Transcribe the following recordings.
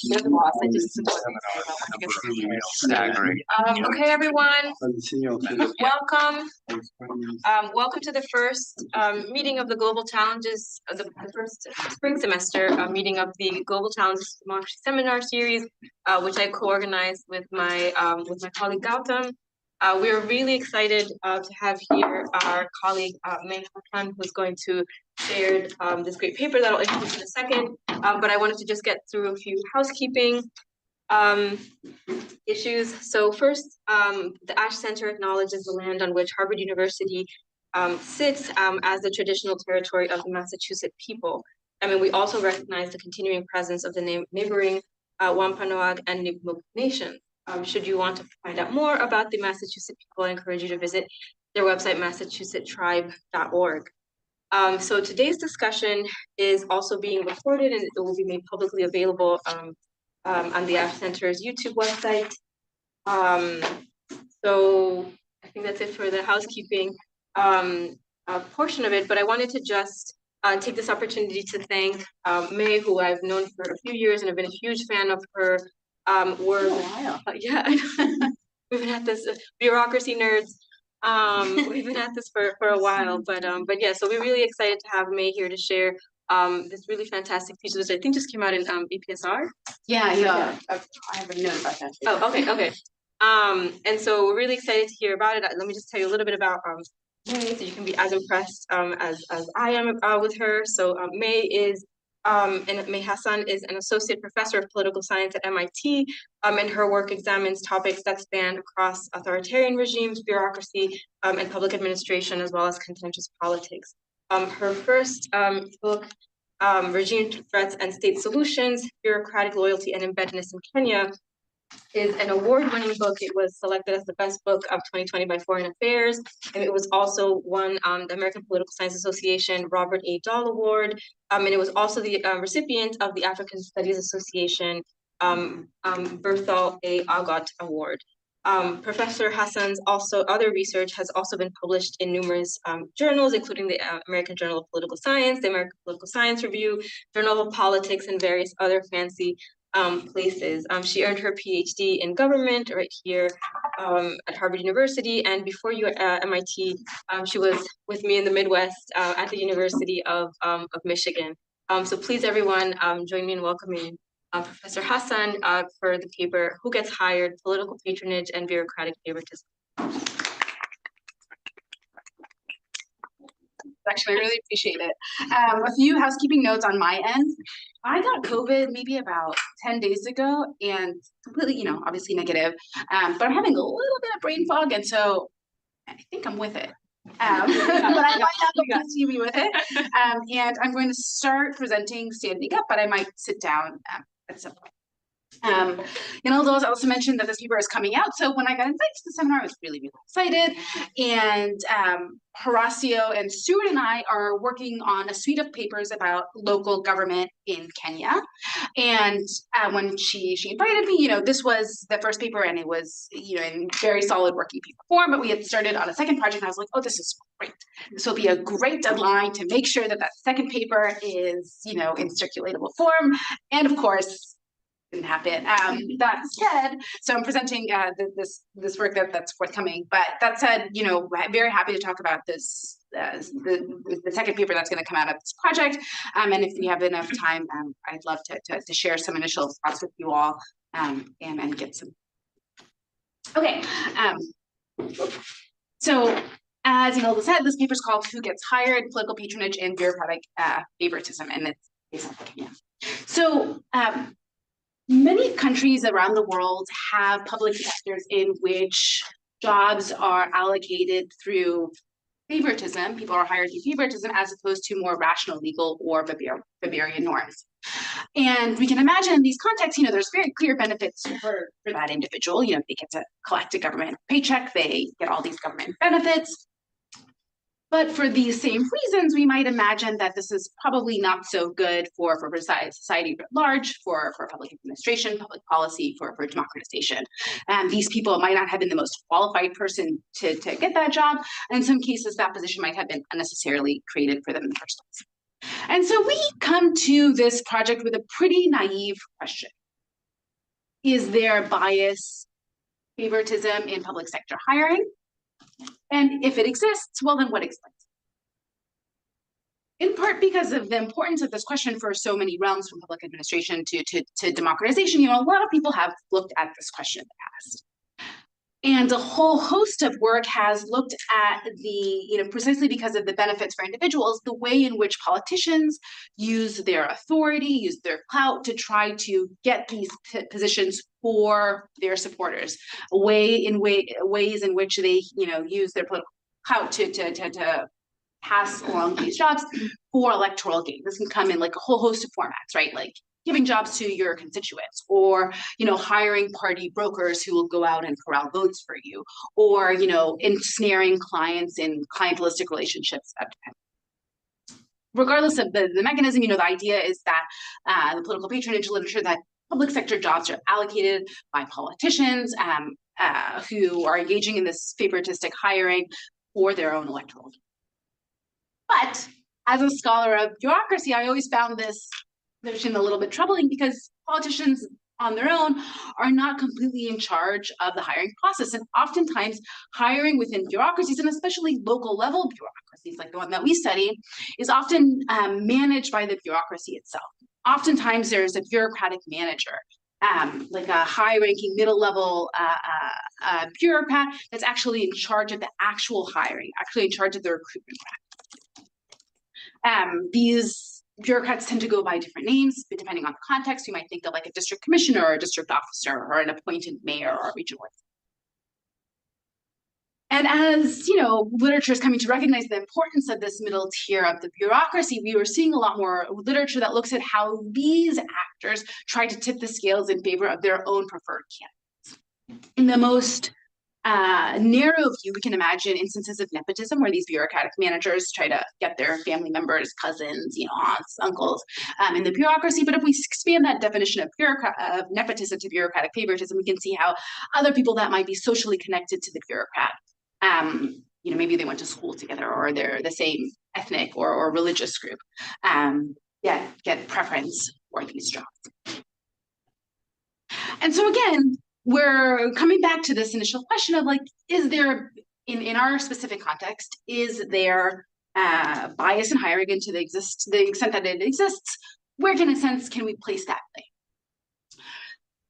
You're the boss. I just staggering. Okay, everyone. Welcome. Welcome to the first meeting of the Global Challenges, the first spring semester meeting of the Global Challenges Democracy Seminar Series, which I co-organized with my colleague Gautam. We are really excited to have here our colleague Mai Hassan, who's going to share this great paper that I'll introduce in a second. But I wanted to just get through a few housekeeping issues. So first, the Ash Center acknowledges the land on which Harvard University sits as the traditional territory of the Massachusetts people. I mean, we also recognize the continuing presence of the neighboring Wampanoag and Nipmuc nations. Should you want to find out more about the Massachusetts people, I encourage you to visit their website, massachusettstribe.org. So today's discussion is also being recorded and it will be made publicly available on the Ash Center's YouTube website. So I think that's it for the housekeeping portion of it, but I wanted to just take this opportunity to thank Mai, who I've known for a few years and have been a huge fan of her work. Oh, wow. Yeah, we've been at this, bureaucracy nerds. We've been at this for a while, but yeah, so we're really excited to have Mai here to share this really fantastic piece, which I think just came out in EPSR. Yeah, I haven't known about that. Oh, okay. And so we're really excited to hear about it. Let me just tell you a little bit about Mai, so you can be as impressed as I am with her. So Mai Hassan is an associate professor of political science at MIT, and her work examines topics that span across authoritarian regimes, bureaucracy, and public administration, as well as contentious politics. Her first book, Regime Threats and State Solutions, Bureaucratic Loyalty and Embeddedness in Kenya, is an award-winning book. It was selected as the best book of 2020 by Foreign Affairs, and it was also won the American Political Science Association Robert A. Dahl Award, and it was also the recipient of the African Studies Association Berthel A. Agot Award. Professor Hassan's other research has also been published in numerous journals, including the American Journal of Political Science, the American Political Science Review, Journal of Politics, and various other fancy places. She earned her PhD in government right here at Harvard University, and before you at MIT, she was with me in the Midwest at the University of Michigan. So please, everyone, join me in welcoming Professor Hassan for the paper, Who Gets Hired? Political Patronage and Bureaucratic Favoritism. Actually, I really appreciate it. A few housekeeping notes on my end. I got COVID maybe about 10 days ago and completely, obviously negative, but I'm having a little bit of brain fog, and so I think I'm with it. But I might not be with it. And I'm going to start presenting standing up, but I might sit down at some point. Those also mentioned that this paper is coming out. So when I got invited to the seminar, I was really, really excited. And Horacio and Stuart and I are working on a suite of papers about local government in Kenya. And when she invited me, this was the first paper, and it was, in very solid working paper form. But we had started on a second project, and I was like, oh, this is great. This will be a great deadline to make sure that second paper is, in circulatable form. And of course, didn't happen. That said, so I'm presenting this work that's forthcoming. But that said, I'm very happy to talk about this the second paper that's going to come out of this project. And if we have enough time, I'd love to share some initial thoughts with you all and get some. Okay. So as Imelda said, this paper is called Who Gets Hired? Political Patronage and Bureaucratic Favoritism, and it's based on Kenya. So many countries around the world have public sectors in which jobs are allocated through favoritism. People are hired through favoritism as opposed to more rational legal or Bavarian norms. And we can imagine in these contexts, there's very clear benefits for that individual. They get to collect a government paycheck, they get all these government benefits. But for these same reasons, we might imagine that this is probably not so good for society at large, for public administration, public policy, for democratization. These people might not have been the most qualified person to get that job. And in some cases, that position might have been unnecessarily created for them in the first place. And so we come to this project with a pretty naive question. Is there bias, favoritism in public sector hiring? And if it exists, well, then what explains it? In part because of the importance of this question for so many realms, from public administration to democratization, a lot of people have looked at this question in the past. And a whole host of work has looked at the, precisely because of the benefits for individuals, the way in which politicians use their authority, use their clout to try to get these positions for their supporters. Ways in which they, use their political clout to pass along these jobs for electoral gain. This can come in like a whole host of formats, right? Like giving jobs to your constituents, or hiring party brokers who will go out and corral votes for you, or ensnaring clients in clientelistic relationships. Regardless of the mechanism, the idea is that the political patronage literature, that public sector jobs are allocated by politicians who are engaging in this favoritistic hiring for their own electoral gain. But as a scholar of bureaucracy, I always found this notion a little bit troubling, because politicians on their own are not completely in charge of the hiring process. And oftentimes hiring within bureaucracies, and especially local level bureaucracies like the one that we study, is often managed by the bureaucracy itself. Oftentimes there's a bureaucratic manager, like a high-ranking middle-level bureaucrat that's actually in charge of the actual hiring, actually in charge of the recruitment practice. These bureaucrats tend to go by different names, but depending on the context, you might think of like a district commissioner or a district officer or an appointed mayor or a regional. And as literature is coming to recognize the importance of this middle tier of the bureaucracy, we were seeing a lot more literature that looks at how these actors try to tip the scales in favor of their own preferred candidates. In the most narrow view, we can imagine instances of nepotism where these bureaucratic managers try to get their family members, cousins, aunts, uncles in the bureaucracy. But if we expand that definition of nepotism to bureaucratic favoritism, we can see how other people that might be socially connected to the bureaucrat, maybe they went to school together, or they're the same ethnic or religious group, get preference for these jobs. And so again, we're coming back to this initial question of like, is there, in our specific context, is there bias in hiring, and to the extent that it exists, where in a sense can we place that blame?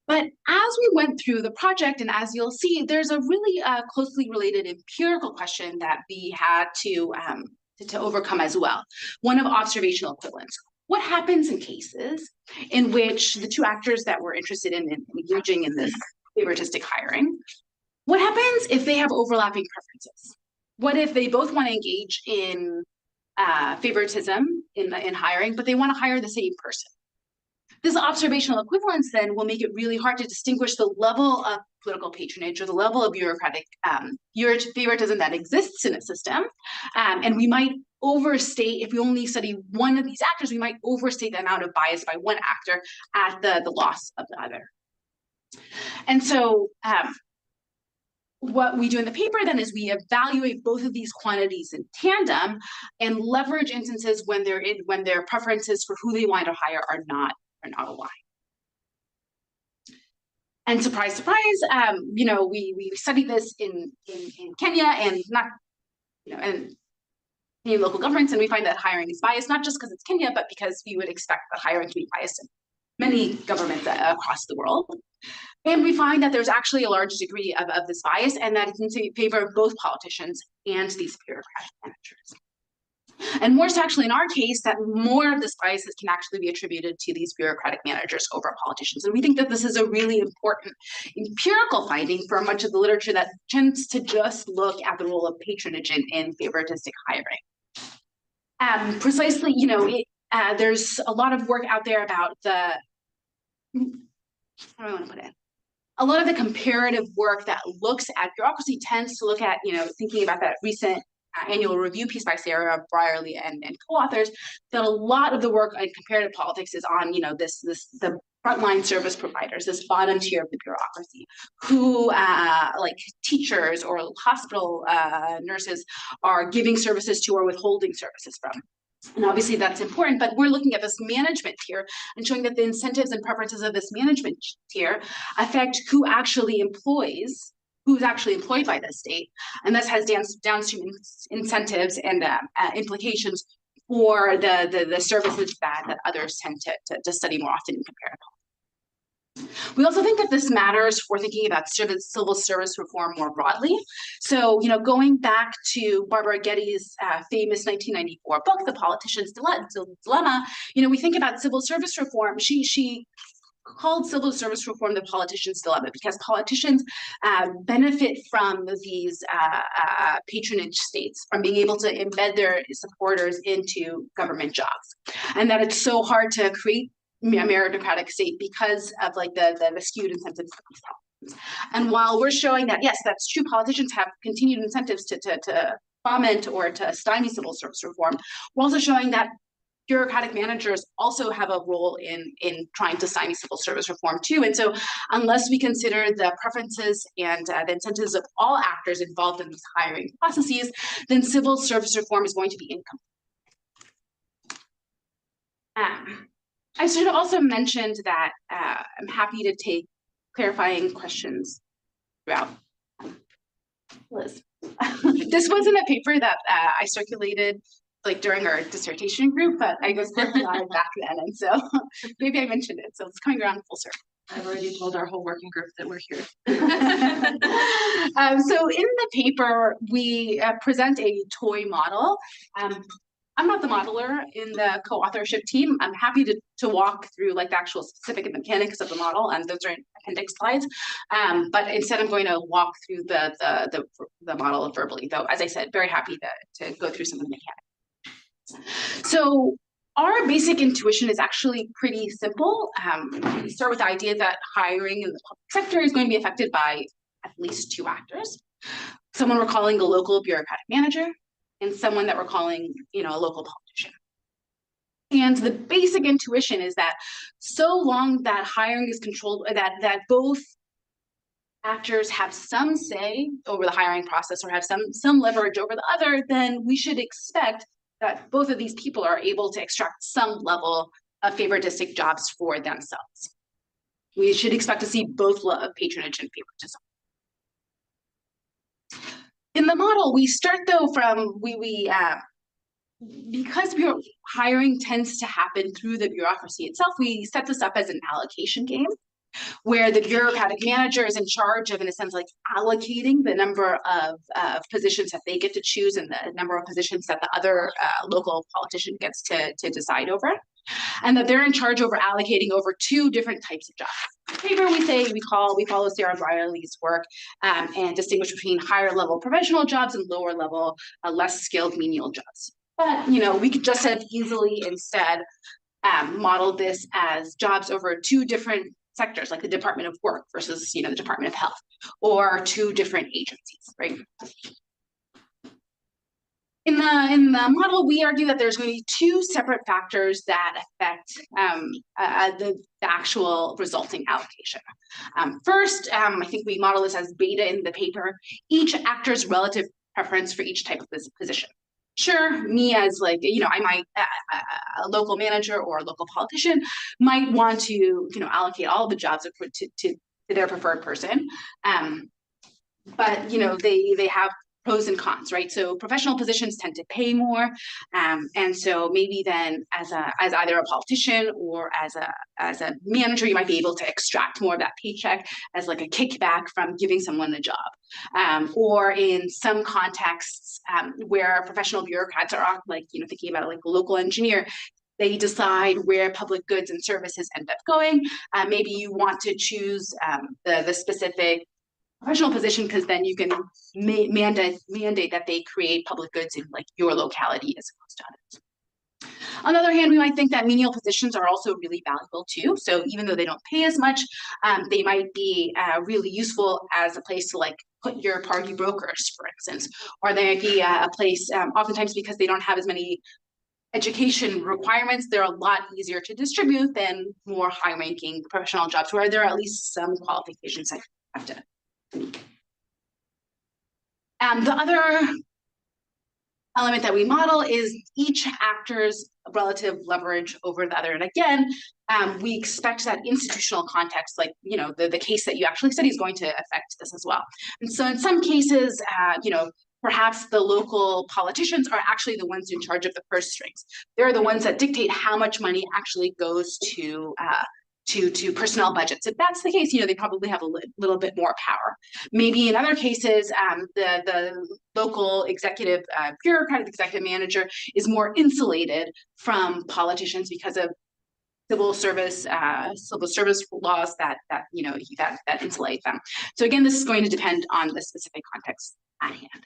But as we went through the project, and as you'll see, there's a really closely related empirical question that we had to overcome as well, one of observational equivalence. What happens in cases in which the two actors that we're interested in engaging in this favoritistic hiring, what happens if they have overlapping preferences? What if they both want to engage in favoritism in hiring, but they want to hire the same person? This observational equivalence then will make it really hard to distinguish the level of political patronage or the level of bureaucratic favoritism that exists in a system. And we might overstate, if we only study one of these actors, we might overstate the amount of bias by one actor at the loss of the other. And so what we do in the paper then is we evaluate both of these quantities in tandem and leverage instances when their preferences for who they want to hire are not aligned. And surprise, surprise, we studied this in Kenya, and not, and in local governments, and we find that hiring is biased, not just because it's Kenya, but because we would expect that hiring to be biased in many governments across the world. And we find that there's actually a large degree of this bias, and that it's in favor of both politicians and these bureaucratic managers. And more so actually in our case, that more of this biases can actually be attributed to these bureaucratic managers over politicians. And we think that this is a really important empirical finding for much of the literature that tends to just look at the role of patronage in favoritistic hiring. Precisely, there's a lot of work out there about how do I want to put it? A lot of the comparative work that looks at bureaucracy tends to look at, thinking about that recent annual review piece by Sarah Brierly and co-authors, that a lot of the work in comparative politics is on, the frontline service providers, this bottom tier of the bureaucracy, who like teachers or hospital nurses are giving services to or withholding services from. And obviously that's important, but we're looking at this management tier and showing that the incentives and preferences of this management tier affect who's actually employed by the state, and this has downstream incentives and implications for the services that others tend to study more often in comparison. We also think that this matters for thinking about civil service reform more broadly. So, going back to Barbara Getty's famous 1994 book, The Politician's Dilemma, we think about civil service reform. She called civil service reform the politician's dilemma because politicians benefit from these patronage states, from being able to embed their supporters into government jobs, and that it's so hard to create a meritocratic state because of the skewed incentives. And while we're showing that, yes, that's true, politicians have continued incentives to foment or to stymie civil service reform, we're also showing that bureaucratic managers also have a role in trying to stymie civil service reform too. And so unless we consider the preferences and the incentives of all actors involved in these hiring processes, then civil service reform is going to be incomplete. I should have also mentioned that I'm happy to take clarifying questions throughout. Liz. This wasn't a paper that I circulated during our dissertation group, but I was working on it back then, and so maybe I mentioned it. So it's coming around full circle. I've already told our whole working group that we're here. So in the paper, we present a toy model. I'm not the modeler in the co-authorship team. I'm happy to walk through the actual specific mechanics of the model, and those are appendix slides. But instead, I'm going to walk through the model verbally. Though, as I said, very happy to go through some of the mechanics. So our basic intuition is actually pretty simple. We start with the idea that hiring in the public sector is going to be affected by at least two actors. Someone we're calling a local bureaucratic manager, and someone that we're calling, a local politician. And the basic intuition is that so long that hiring is controlled, that both actors have some say over the hiring process or have some leverage over the other, then we should expect that both of these people are able to extract some level of favoritistic jobs for themselves. We should expect to see both patronage and favoritism. In the model, we start though from because hiring tends to happen through the bureaucracy itself, we set this up as an allocation game where the bureaucratic manager is in charge of, in a sense, allocating the number of positions that they get to choose and the number of positions that the other local politician gets to decide over. And that they're in charge over allocating over two different types of jobs. Paper we follow Sarah Briley's work and distinguish between higher level professional jobs and lower level, less skilled menial jobs. But we could just have easily instead model this as jobs over two different sectors, like the Department of Work versus the Department of Health, or two different agencies, right? In the model, we argue that there's going to be two separate factors that affect the actual resulting allocation. First, I think we model this as beta in the paper, each actor's relative preference for each type of this position. Sure, me as I might a local manager or a local politician might want to allocate all of the jobs to their preferred person, but they have pros and cons, right? So professional positions tend to pay more, and so maybe then as either a politician or as a manager, you might be able to extract more of that paycheck as a kickback from giving someone a job, or in some contexts where professional bureaucrats are thinking about a local engineer. They decide where public goods and services end up going. Maybe you want to choose the specific professional position because then you can mandate that they create public goods in your locality as opposed to others. On the other hand, we might think that menial positions are also really valuable too. So even though they don't pay as much, they might be really useful as a place to put your party brokers, for instance, or they might be a place oftentimes because they don't have as many education requirements, they're a lot easier to distribute than more high-ranking professional jobs where there are at least some qualifications that you have to. The other element that we model is each actor's relative leverage over the other. And again, we expect that institutional context, like, the case that you actually study is going to affect this as well. And so in some cases, perhaps the local politicians are actually the ones in charge of the purse strings. They're the ones that dictate how much money actually goes to personnel budgets. If that's the case, they probably have a little bit more power. Maybe in other cases, the local executive, bureaucratic executive manager is more insulated from politicians because of civil service laws that insulate them. So again, this is going to depend on the specific context at hand.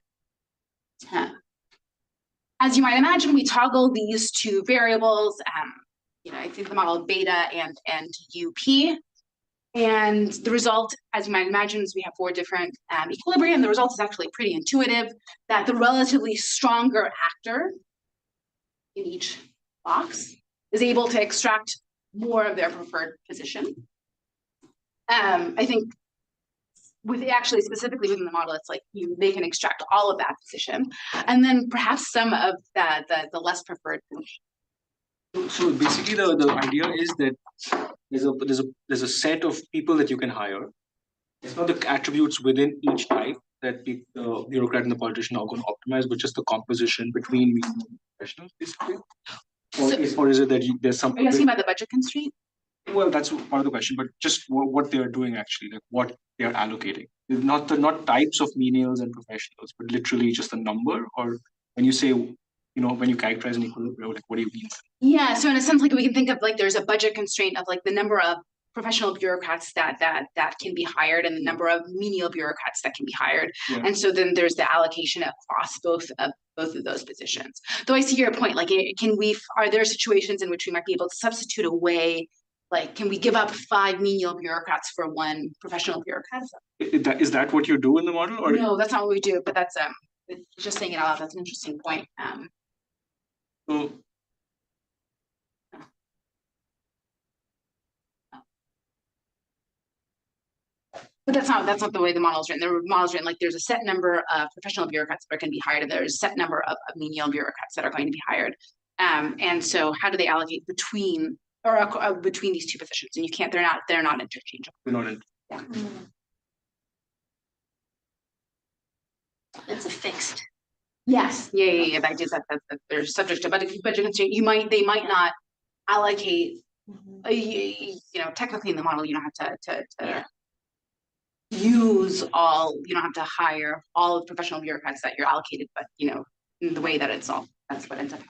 As you might imagine, we toggle these two variables. I think the model of beta and UP. And the result, as you might imagine, is we have 4 different equilibrium. The result is actually pretty intuitive, that the relatively stronger actor in each box is able to extract more of their preferred position. I think specifically within the model, it's like they can extract all of that position, and then perhaps some of the less preferred position. So basically, the idea is that there's a set of people that you can hire. It's not the attributes within each type that the bureaucrat and the politician are going to optimize, but just the composition between these professionals, basically. Or is it that there's some? Are you asking about the budget constraint? Well, that's part of the question, but just what they're doing actually, like what they're allocating. Not types of menials and professionals, but literally just the number. Or when you say, when you characterize an equilibrium, like what do you mean? Yeah, so in a sense, like we can think of like there's a budget constraint of like the number of professional bureaucrats that can be hired and the number of menial bureaucrats that can be hired. Yeah. And so then there's the allocation across both of those positions. Though I see your point, like are there situations in which we might be able to substitute away, like can we give up 5 menial bureaucrats for 1 professional bureaucrat? Is that what you do in the model? Or no, that's not what we do, but that's just saying it out loud, that's an interesting point. So but that's not the way the model is written. The model is written like there's a set number of professional bureaucrats that are going to be hired, and there's a set number of menial bureaucrats that are going to be hired. And so how do they allocate between these 2 positions? And they're not interchangeable. They're not yeah. It's a fixed. Yes. Yeah. I did that. They're subject to budget constraint. They might not allocate. Technically in the model, you don't have to use all. You don't have to hire all of the professional bureaucrats that you're allocated, but in the way that it's all, that's what ends up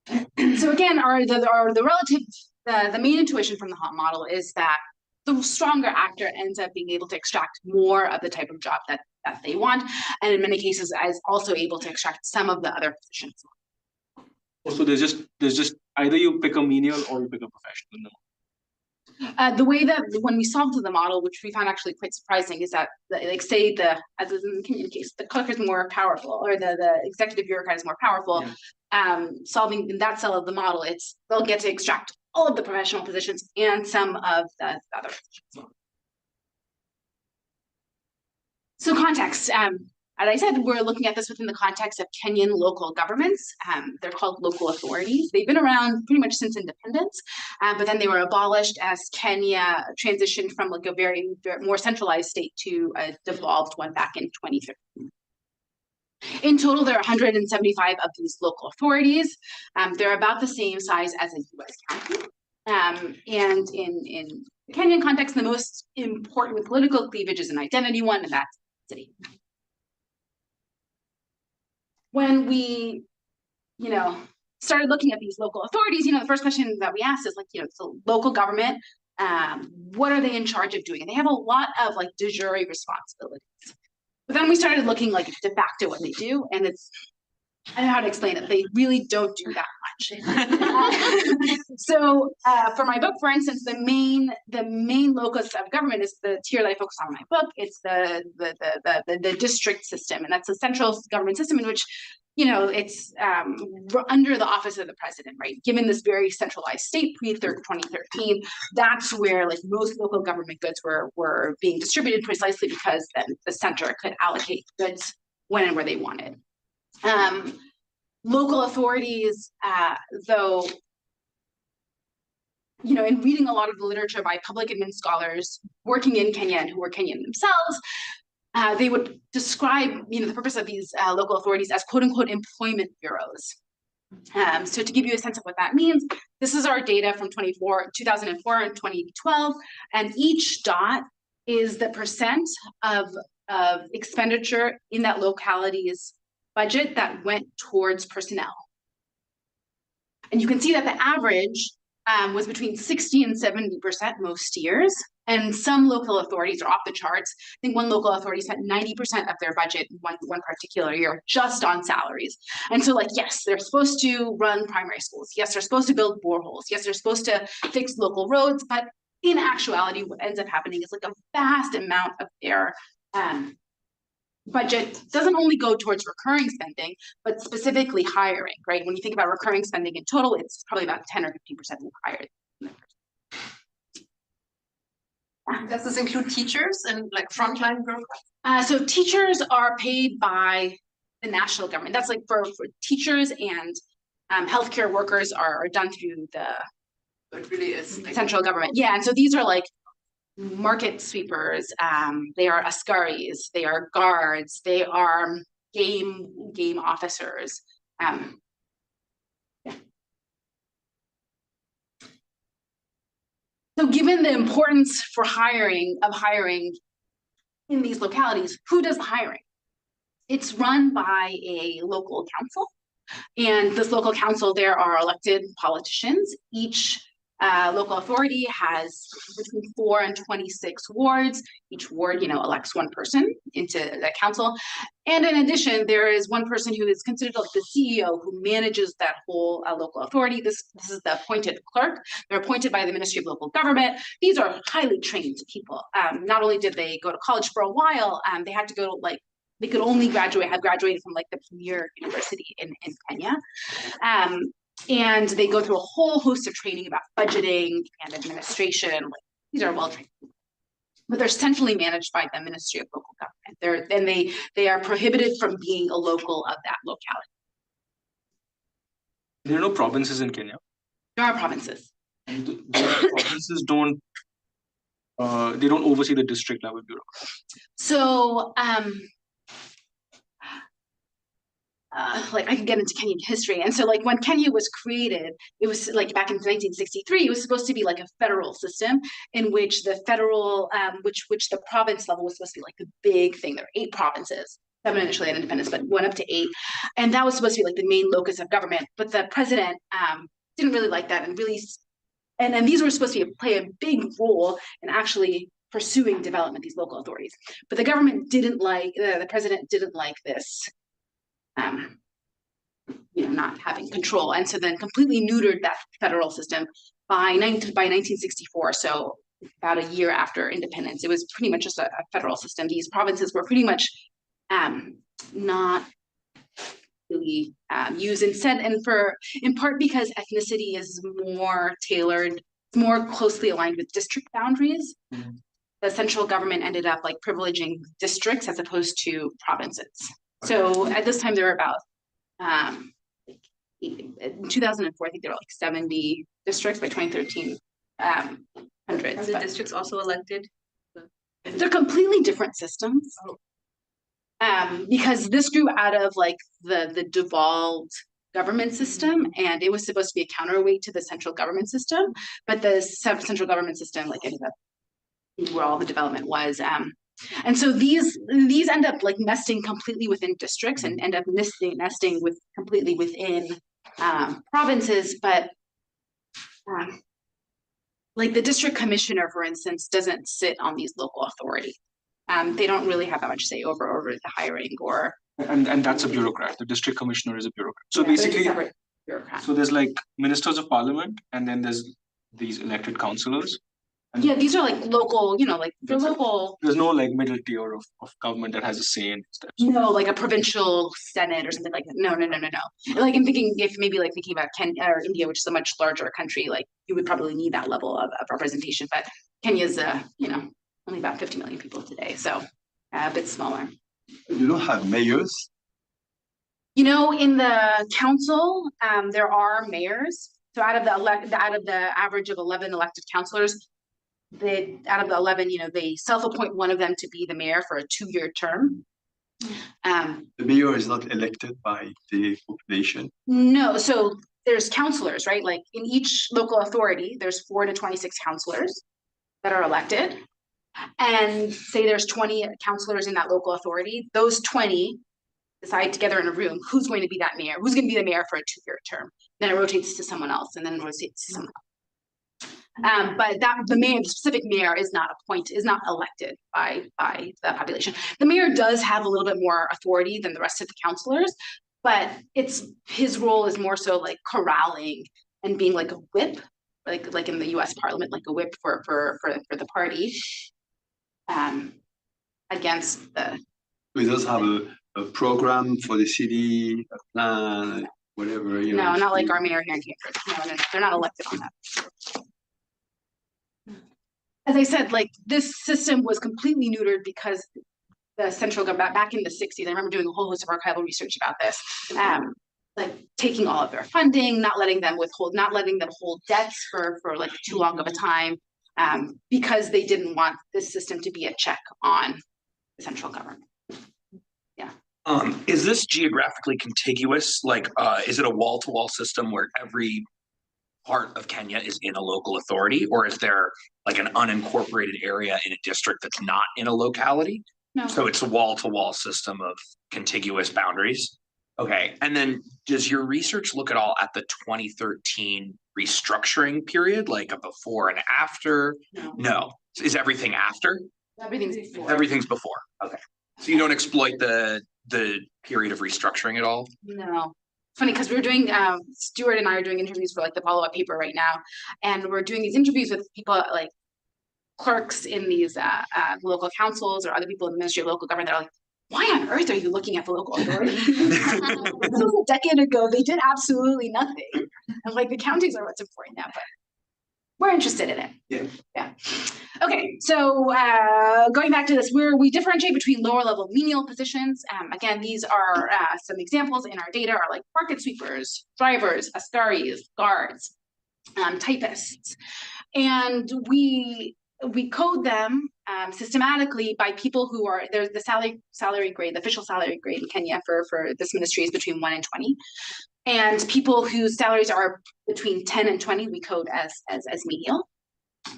happening. So again, the main intuition from the model is that the stronger actor ends up being able to extract more of the type of job that they want, and in many cases is also able to extract some of the other positions. So there's just either you pick a menial or you pick a professional. The way that when we solved the model, which we found actually quite surprising, is that like say as is in the Kenyan case, the clerk is more powerful, or the executive bureaucrat is more powerful. Yeah. Solving in that cell of the model, they'll get to extract all of the professional positions and some of the other positions. So context. As I said, we're looking at this within the context of Kenyan local governments. They're called local authorities. They've been around pretty much since independence, but then they were abolished as Kenya transitioned from like a very more centralized state to a devolved one back in 2013. In total, there are 175 of these local authorities. They're about the same size as a U.S. county. And in the Kenyan context, the most important political cleavage is an identity one, and that's city. When we, started looking at these local authorities, the first question that we asked is like, so local government, what are they in charge of doing? And they have a lot of like de jure responsibilities. But then we started looking like de facto what they do, and I don't know how to explain it. They really don't do that much. So for my book, for instance, the main locus of government is the tier that I focus on in my book. It's the district system, and that's a central government system in which it's under the office of the president, right? Given this very centralized state pre-2013, that's where like most local government goods were being distributed precisely because then the center could allocate goods when and where they wanted. Local authorities, though, you know, in reading a lot of the literature by public admin scholars working in Kenya and who were Kenyan themselves, they would describe, you know, the purpose of these local authorities as quote unquote employment bureaus. So to give you a sense of what that means, this is our data from 2004 and 2012, and each dot is the percent of expenditure in that locality's budget that went towards personnel. And you can see that the average was between 60 and 70% most years. And some local authorities are off the charts. I think one local authority spent 90% of their budget in one particular year just on salaries. And so, like, yes, they're supposed to run primary schools. Yes, they're supposed to build boreholes. Yes, they're supposed to fix local roads. But in actuality, what ends up happening is like a vast amount of their budget doesn't only go towards recurring spending, but specifically hiring, right? When you think about recurring spending in total, it's probably about 10 or 15% higher. Does this include teachers and like frontline bureaucrats? So teachers are paid by the national government. That's like for teachers, and healthcare workers are done through the It really is like central government. Yeah, and so these are like market sweepers, they are askaris, they are guards, they are game officers. Yeah. So given the importance for hiring in these localities, who does the hiring? It's run by a local council, and this local council, there are elected politicians. Each local authority has between 4 and 26 wards. Each ward, you know, elects one person into the council. And in addition, there is one person who is considered like the CEO who manages that whole local authority. This is the appointed clerk. They're appointed by the Ministry of Local Government. These are highly trained people. Not only did they go to college for a while, they had to go to like, they could only have graduated from like the premier university in Kenya. And they go through a whole host of training about budgeting and administration. Like, these are well trained, but they're centrally managed by the Ministry of Local Government. They are prohibited from being a local of that locality. There are no provinces in Kenya. There are provinces. And the provinces don't they don't oversee the district level bureau. So like I can get into Kenyan history. And so like when Kenya was created, it was like back in 1963, it was supposed to be like a federal system in which the federal, which the province level was supposed to be like the big thing. There were 8 provinces, 7 initially had independence, but went up to 8. And that was supposed to be like the main locus of government. But the president didn't really like that, and really, and these were supposed to play a big role in actually pursuing development, these local authorities. But the government didn't like, the president didn't like this. You know, not having control, and so then completely neutered that federal system by 1964. So about a year after independence, it was pretty much just a federal system. These provinces were pretty much not really used instead, and in part because ethnicity is more tailored, more closely aligned with district boundaries. Mm-hmm. The central government ended up like privileging districts as opposed to provinces. So at this time, there were about, in 2004, I think there were like 70 districts. By 2013, hundreds. Are the districts also elected? They're completely different systems. Because this grew out of like the devolved government system, and it was supposed to be a counterweight to the central government system. But the central government system like ended up where all the development was. And so these end up like nesting completely within districts and end up nesting completely within provinces. But like the district commissioner, for instance, doesn't sit on these local authorities. They don't really have that much say over the hiring or. And that's a bureaucrat. The district commissioner is a bureaucrat. So yeah, basically, bureaucrat. So there's like ministers of parliament, and then there's these elected councillors. Yeah, these are like local, you know, like they're local. There's no like middle tier of government that has a say in steps. No, like a provincial senate or something like that. No. Like I'm thinking, if maybe like thinking about Kenya or India, which is a much larger country, like you would probably need that level of representation. But Kenya's, you know, only about 50 million people today, so a bit smaller. You don't have mayors? You know, in the council, there are mayors. So out of the average of 11 elected councilors, out of the 11, they self-appoint one of them to be the mayor for a 2-year term. The mayor is not elected by the population. No, so there's councilors, right? Like in each local authority, there's 4 to 26 councilors that are elected. And say there's 20 councilors in that local authority, those 20 decide together in a room who's going to be that mayor, who's going to be the mayor for a 2-year term. Then it rotates to someone else, and then it rotates to someone else. But the specific mayor is not elected by the population. The mayor does have a little bit more authority than the rest of the councilors, but his role is more so like corralling and being like a whip, like in the U.S. Parliament, like a whip for the party, against the. We does have a program for the city, a plan, whatever. No, not like our mayor here in Cambridge. No, they're not elected on that. As I said, like this system was completely neutered because the central government back in the 60s, I remember doing a whole host of archival research about this, like taking all of their funding, not letting them hold debts for like too long of a time, because they didn't want this system to be a check on the central government. Yeah. Is this geographically contiguous? Like, is it a wall-to-wall system where every part of Kenya is in a local authority, or is there like an unincorporated area in a district that's not in a locality? No. So it's a wall-to-wall system of contiguous boundaries. Okay, and then does your research look at all at the 2013 restructuring period, like a before and after? No. Is everything after? Everything's before. Everything's before. Okay. So you don't exploit the period of restructuring at all? No. It's funny because we were doing, Stuart and I are doing interviews for like the follow-up paper right now. And we're doing these interviews with people like clerks in these local councils or other people in the Ministry of Local Government. They're like, why on earth are you looking at the local authority? This was a decade ago. They did absolutely nothing. And like the counties are what's important now, but we're interested in it. Yeah. Okay, so going back to this, we differentiate between lower level menial positions. Again, these are some examples in our data are like market sweepers, drivers, askaris, guards, typists. And we code them systematically by people who are, there's the salary grade, the official salary grade in Kenya for this ministry is between 1 and 20. And people whose salaries are between 10 and 20, we code as menial,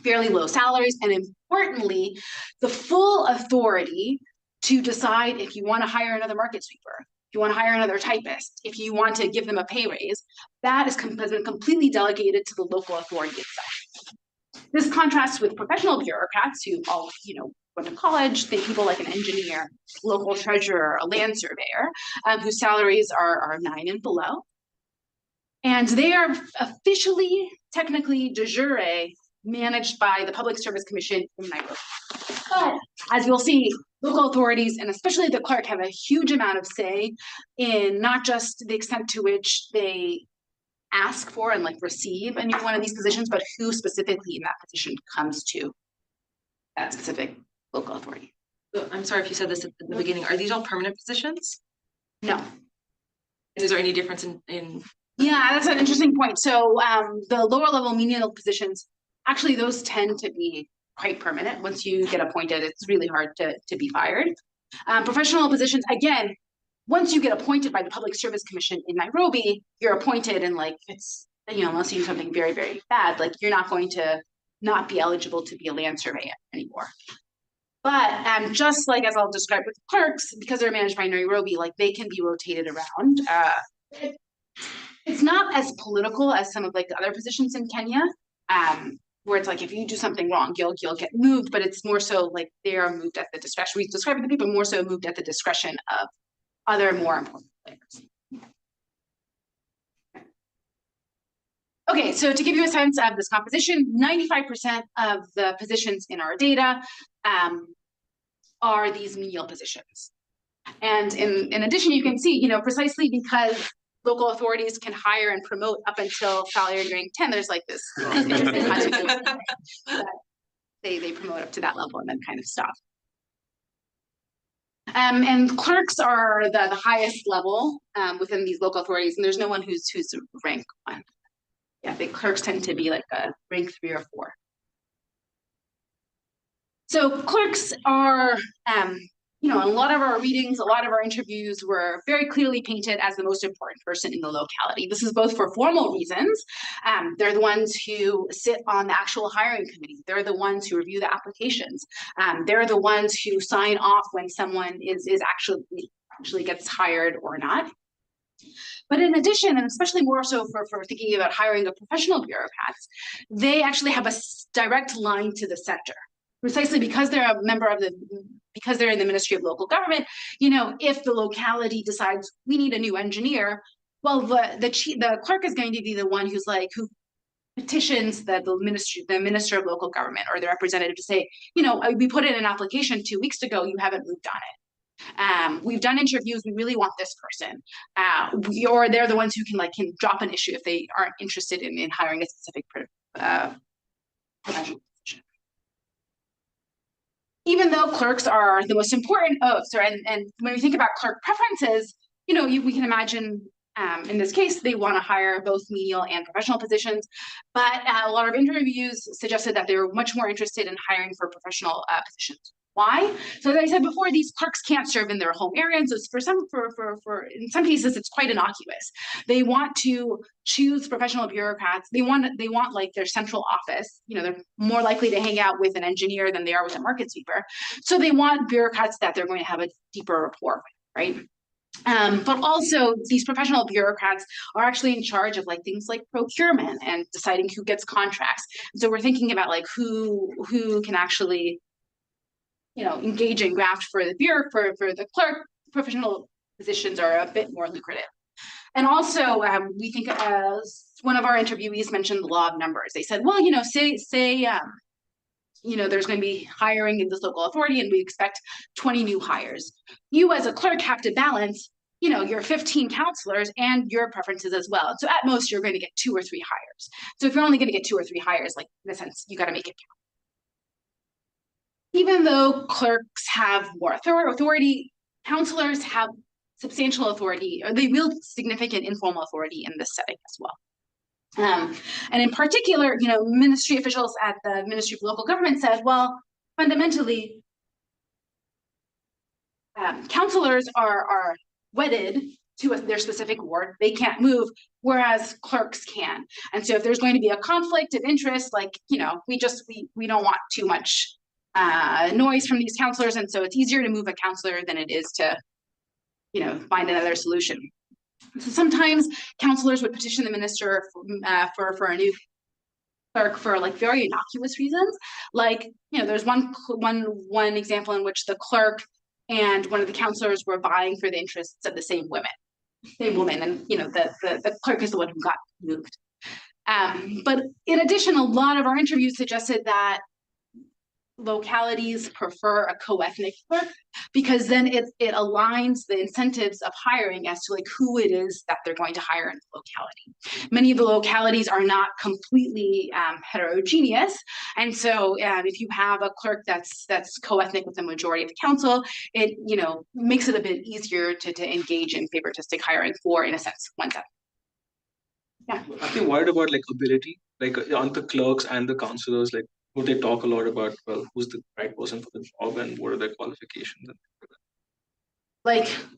fairly low salaries. And importantly, the full authority to decide if you want to hire another market sweeper, if you want to hire another typist, if you want to give them a pay raise, that has been completely delegated to the local authority itself. This contrasts with professional bureaucrats who all, went to college, think people like an engineer, local treasurer, a land surveyor, whose salaries are 9 and below. And they are officially, technically, de jure, managed by the Public Service Commission in Nairobi. But as you'll see, local authorities, and especially the clerk, have a huge amount of say in not just the extent to which they ask for and like receive a new one of these positions, but who specifically in that position comes to that specific local authority. I'm sorry if you said this at the beginning. Are these all permanent positions? No. Is there any difference in? Yeah, that's an interesting point. So the lower level menial positions, actually those tend to be quite permanent. Once you get appointed, it's really hard to be fired. Professional positions, again, once you get appointed by the Public Service Commission in Nairobi, you're appointed and like it's, unless you do something very, very bad, like you're not going to not be eligible to be a land surveyor anymore. But just like as I'll describe with clerks, because they're managed by Nairobi, like they can be rotated around. It's not as political as some of like the other positions in Kenya, where it's like if you do something wrong, you'll get moved, but it's more so like they are moved at the discretion. We describe the people more so moved at the discretion of other more important players. Okay, so to give you a sense of this composition, 95% of the positions in our data are these menial positions. And in addition, you can see, precisely because local authorities can hire and promote up until salary rank 10, there's like this they promote up to that level and then kind of stop. And clerks are the highest level within these local authorities, and there's no one who's rank 1. Yeah, the clerks tend to be like a rank 3 or 4. So clerks are, in a lot of our readings, a lot of our interviews were very clearly painted as the most important person in the locality. This is both for formal reasons. They're the ones who sit on the actual hiring committee. They're the ones who review the applications. They're the ones who sign off when someone is actually gets hired or not. But in addition, and especially more so for thinking about hiring of professional bureaucrats, they actually have a direct line to the center. Precisely because they're a member of because they're in the Ministry of Local Government, if the locality decides we need a new engineer, well, the clerk is going to be the one who petitions the Minister of Local Government or the representative to say, we put in an application 2 weeks ago, you haven't moved on it. We've done interviews, we really want this person. Or they're the ones who can drop an issue if they aren't interested in hiring a specific professional. Even though clerks are the most important, and when we think about clerk preferences, we can imagine in this case, they want to hire both menial and professional positions, but a lot of interviews suggested that they were much more interested in hiring for professional positions. Why? So as I said before, these clerks can't serve in their home area, and so in some cases it's quite innocuous. They want to choose professional bureaucrats. They want like their central office. They're more likely to hang out with an engineer than they are with a market sweeper. So they want bureaucrats that they're going to have a deeper rapport with, right? But also these professional bureaucrats are actually in charge of things like procurement and deciding who gets contracts. So we're thinking about who can actually engage in graft for the clerk. Professional positions are a bit more lucrative. And also, we think one of our interviewees mentioned the law of numbers. They said, well, say there's going to be hiring in this local authority and we expect 20 new hires. You as a clerk have to balance, your 15 counselors and your preferences as well. So at most, you're going to get 2 or 3 hires. So if you're only going to get 2 or 3 hires, in a sense, you got to make it count. Even though clerks have more authority, counselors have substantial authority, or they wield significant informal authority in this setting as well. And in particular, ministry officials at the Ministry of Local Government said, well, fundamentally, counselors are wedded to their specific ward. They can't move, whereas clerks can. And so if there's going to be a conflict of interest, we don't want too much noise from these counselors, and so it's easier to move a counselor than it is to, find another solution. So sometimes counselors would petition the minister for a new clerk for very innocuous reasons. There's one example in which the clerk and one of the counselors were vying for the interests of the same woman, and the clerk is the one who got moved. But in addition, a lot of our interviews suggested that localities prefer a co-ethnic clerk because then it aligns the incentives of hiring as to who it is that they're going to hire in the locality. Many of the localities are not completely heterogeneous, and so if you have a clerk that's co-ethnic with the majority of the council, it makes it a bit easier to engage in favoritistic hiring for, in a sense, one side. Yeah. I think worried about ability, on the clerks and the councillors, would they talk a lot about, well, who's the right person for the job and what are their qualifications?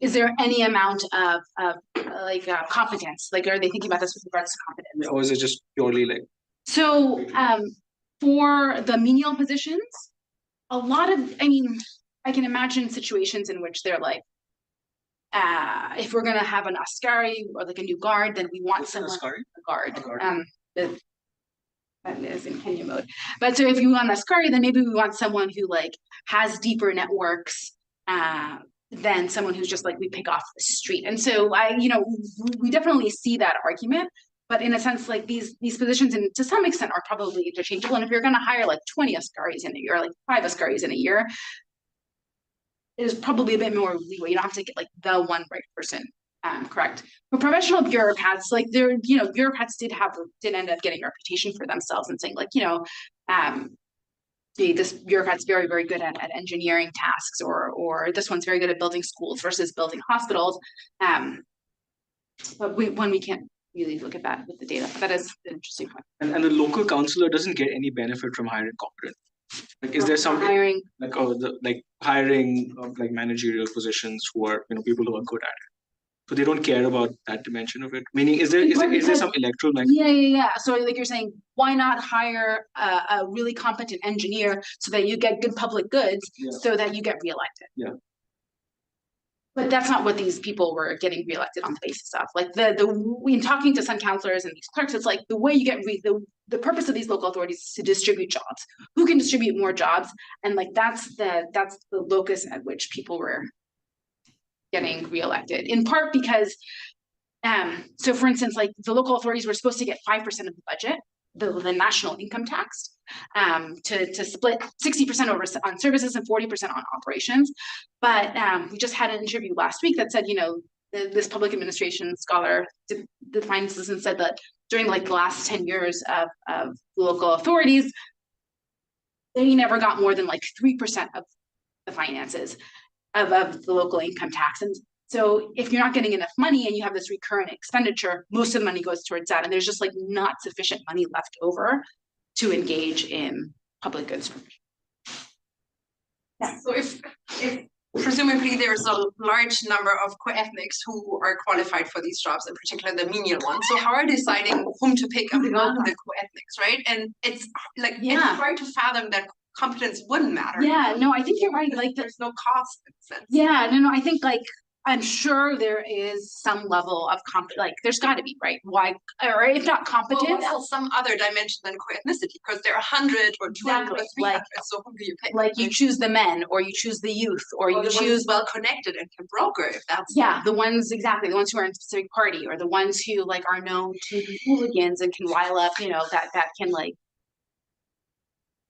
Is there any amount of competence? Are they thinking about this with regards to competence? Or is it just purely So for the menial positions, a lot of, I can imagine situations in which they're if we're going to have an askari or a new guard, then we want someone, a guard. That is in Kenya mode. But so if you want askari, then maybe we want someone who has deeper networks than someone who's just we pick off the street. And so we definitely see that argument. But in a sense, these positions, and to some extent, are probably interchangeable. And if you're going to hire 20 askaris in a year, 5 askaris in a year, it is probably a bit more leeway. You don't have to get the one right person. Correct. For professional bureaucrats, bureaucrats did end up getting a reputation for themselves and saying this bureaucrat's very, very good at engineering tasks, or this one's very good at building schools versus building hospitals. But when we can't really look at that with the data, that is an interesting point. And the local councillor doesn't get any benefit from hiring competent. Like, is there something Hiring, like hiring of like managerial positions who are people who are good at it? So they don't care about that dimension of it. Meaning, is there some electoral mechanism? yeah. So like you're saying, why not hire a really competent engineer so that you get good public goods, so that you get reelected? Yeah. But that's not what these people were getting reelected on the basis of. Like in talking to some councillors and these clerks, it's like the way you get the purpose of these local authorities is to distribute jobs. Who can distribute more jobs? And like that's the locus at which people were getting reelected, in part because so for instance, like the local authorities were supposed to get 5% of the budget, the national income tax, to split 60% over on services and 40% on operations. But we just had an interview last week that said, this public administration scholar defines this and said that during like the last 10 years of local authorities, they never got more than like 3% of the finances of the local income tax. And so if you're not getting enough money and you have this recurrent expenditure, most of the money goes towards that. And there's just like not sufficient money left over to engage in public goods. Yeah. So if presumably there's a large number of co-ethnics who are qualified for these jobs, in particular the menial ones. So how are they deciding whom to pick among the co-ethnics, right? And it's like it's hard to fathom that competence wouldn't matter. Yeah, no, I think you're right. Like there's no cost in a sense. Yeah, no, I think like I'm sure there is some level of there's got to be, right? Why, or if not competence, well, what else? Some other dimension than co-ethnicity, because there are 100 or 200 or 300. So who do you pick? Like you choose the men, or you choose the youth, or you choose well connected and can broker if that's the ones the ones who are in a specific party, or the ones who like are known to be hooligans and can rile up, that can like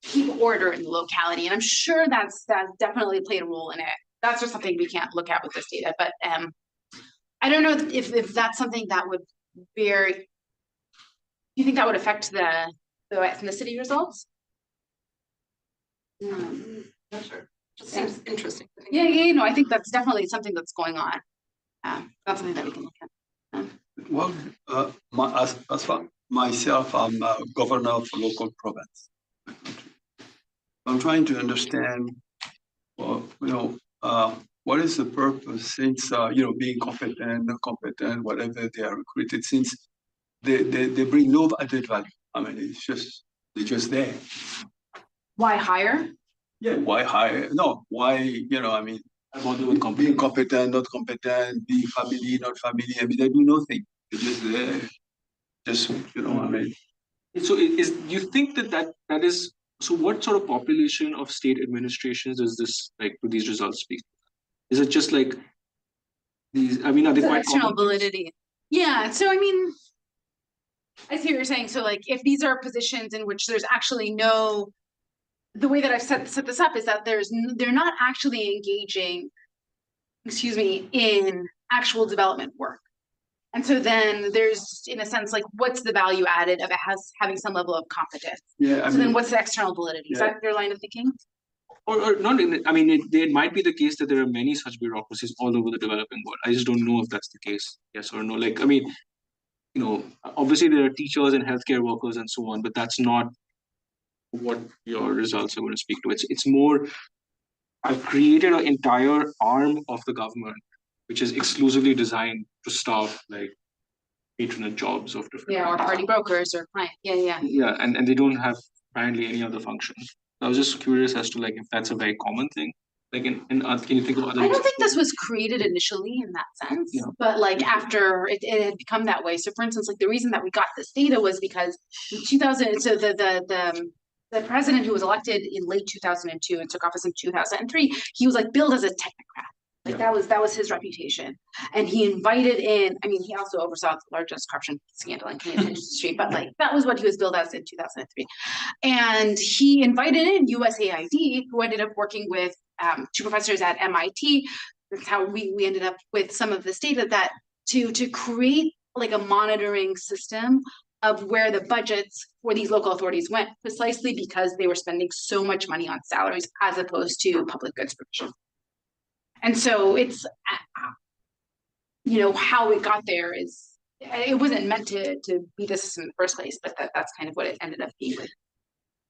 keep order in the locality. And I'm sure that's definitely played a role in it. That's just something we can't look at with this data, but I don't know if that's something that would do you think that would affect the ethnicity results? Not sure. Just seems interesting. Yeah, I think that's definitely something that's going on. That's something that we can look at. Well, as for myself, I'm a governor of a local province. I'm trying to understand, what is the purpose, since being competent, not competent, whatever they are recruited, since they bring no added value. I mean, they're just there. Why hire? Yeah, why hire? No, why, being competent, not competent, being family, not family. I mean, they do nothing. They're just there. So do you think that is, so what sort of population of state administrations is this, like, do these results speak? Is it just like these, are they quite external validity? Yeah, so I see what you're saying. So like if these are positions in which there's actually the way that I've set this up is that they're not actually engaging, in actual development work. And so then there's, in a sense, like, what's the value added of it having some level of competence? Yeah. Then what's the external validity? Is that your line of thinking? Or not, it might be the case that there are many such bureaucracies all over the developing world. I just don't know if that's the case, yes or no. Like, obviously there are teachers and healthcare workers and so on, but that's not what your results are going to speak to. It's more, I've created an entire arm of the government which is exclusively designed to staff like patronage jobs of different or party brokers or client. Yeah, and they don't have apparently any other function. I was just curious as to like if that's a very common thing. Like can you think of other? I don't think this was created initially in that sense, but like after it had become that way. So for instance, like the reason that we got this data was because in 2000, so the president who was elected in late 2002 and took office in 2003, he was like billed as a technocrat. Like that was his reputation. And he invited in, he also oversaw the largest corruption scandal in Canadian history, but like that was what he was billed as in 2003. And he invited in USAID, who ended up working with two professors at MIT. That's how we ended up with some of this data, that to create like a monitoring system of where the budgets for these local authorities went, precisely because they were spending so much money on salaries as opposed to public goods provision. And so it's, how it got there is, it wasn't meant to be this in the first place, but that's kind of what it ended up being.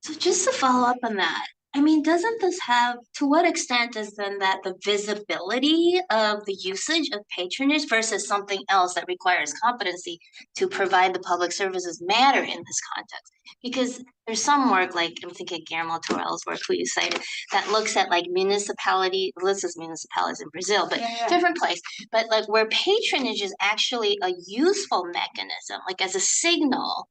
So just to follow up on that, I mean, doesn't this have, to what extent is then that the visibility of the usage of patronage versus something else that requires competency to provide the public services matter in this context? Because there's some work, like I'm thinking Guillermo Torrell's work, who you cited, that looks at like municipalities in Brazil, but different place, but like where patronage is actually a useful mechanism, like as a signal,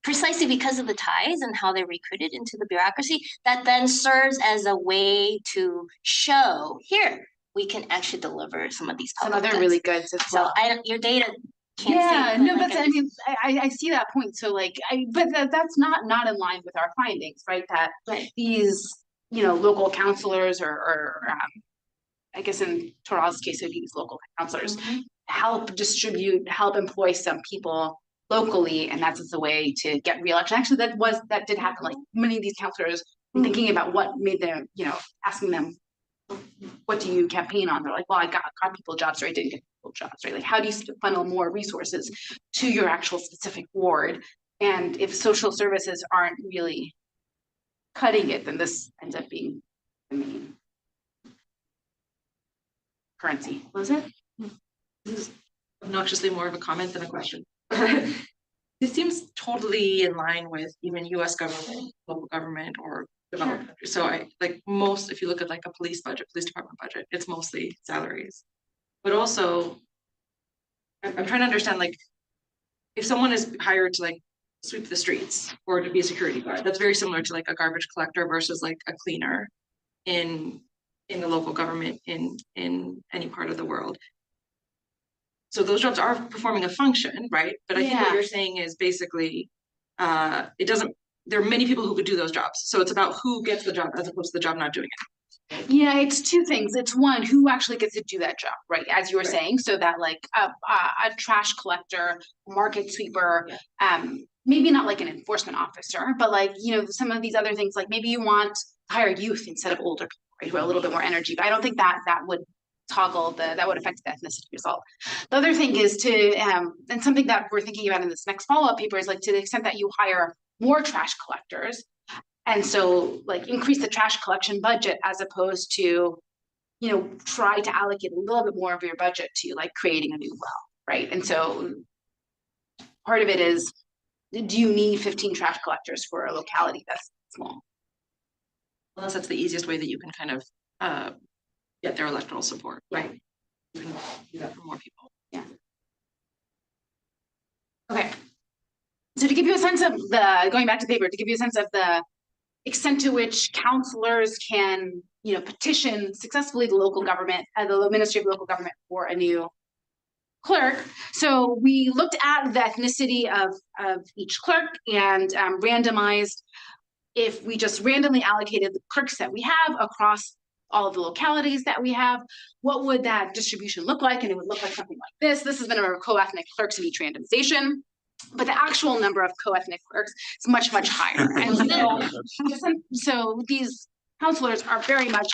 precisely because of the ties and how they're recruited into the bureaucracy, that then serves as a way to show, here, we can actually deliver some of these Some public other goods. really good as So well. your data can't Yeah, say. no, that's, I mean, I see that point. So like, but that's not in line with our findings, right? That Right. these, local counselors or I guess in Toral's case, it would be these local counselors help employ some people locally, and that's as a way to get reelection. Actually, that did happen. Like many of these counselors were thinking about what made them, asking them, what do you campaign on? They're like, well, I got people jobs, or I didn't get people jobs, right? Like, how do you funnel more resources to your actual specific ward? And if social services aren't really cutting it, then this ends up being the main currency. What was it? This is obnoxiously more of a comment than a question. This seems totally in line with even US government, local government, or developed countries. So if you look at like a police department budget, it's mostly salaries. But also, I'm trying to understand, like, if someone is hired to like sweep the streets or to be a security guard, that's very similar to like a garbage collector versus like a cleaner in the local government in any part of the world. So those jobs are performing a function, right? But I think what you're saying is basically, there are many people who could do those jobs. So it's about who gets the job as opposed to the job not doing it. Yeah, it's two things. It's one, who actually gets to do that job, right? As you were saying, so that like a trash collector, market sweeper, maybe not like an enforcement officer, but like, some of these other things, like maybe you want to hire youth instead of older people, right, who are a little bit more energy. But I don't think that would toggle that would affect the ethnicity result. The other thing is to, and something that we're thinking about in this next follow-up paper is like, to the extent that you hire more trash collectors, and so like increase the trash collection budget as opposed to, try to allocate a little bit more of your budget to like creating a new well, right? And so part of it is, do you need 15 trash collectors for a locality that's small? Unless that's the easiest way that you can kind of get their electoral support, right? You can do that for more people. Yeah. Okay. So to give you a sense of going back to the paper, to give you a sense of the extent to which counselors can, petition successfully the local government, the Ministry of Local Government for a new clerk. So we looked at the ethnicity of each clerk and randomized, if we just randomly allocated the clerks that we have across all of the localities that we have, what would that distribution look like? And it would look like something like this. This is the number of co-ethnic clerks in each randomization, but the actual number of co-ethnic clerks is much, much higher. And so these counselors are very much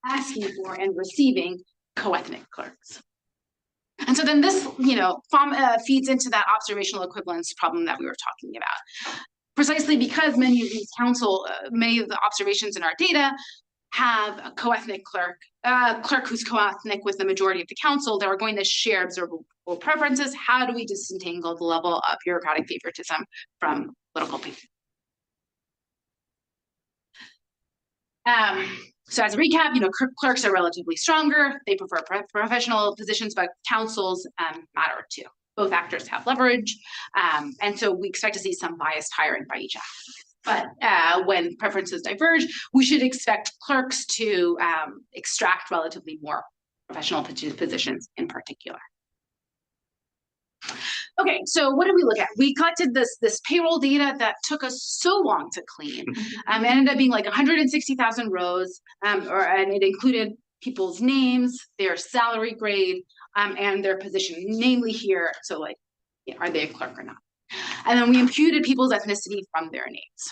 asking for and receiving co-ethnic clerks. And so then this, feeds into that observational equivalence problem that we were talking about. Precisely because many of the observations in our data have a co-ethnic clerk, clerk who's co-ethnic with the majority of the council, that are going to share observable preferences. How do we disentangle the level of bureaucratic favoritism from political favoritism? So as a recap, clerks are relatively stronger. They prefer professional positions, but councils matter too. Both actors have leverage. And so we expect to see some biased hiring by each actor. But when preferences diverge, we should expect clerks to extract relatively more professional positions in particular. Okay, so what did we look at? We collected this payroll data that took us so long to clean. It ended up being like 160,000 rows, and it included people's names, their salary grade, and their position, namely here. So like, are they a clerk or not? And then we imputed people's ethnicity from their names.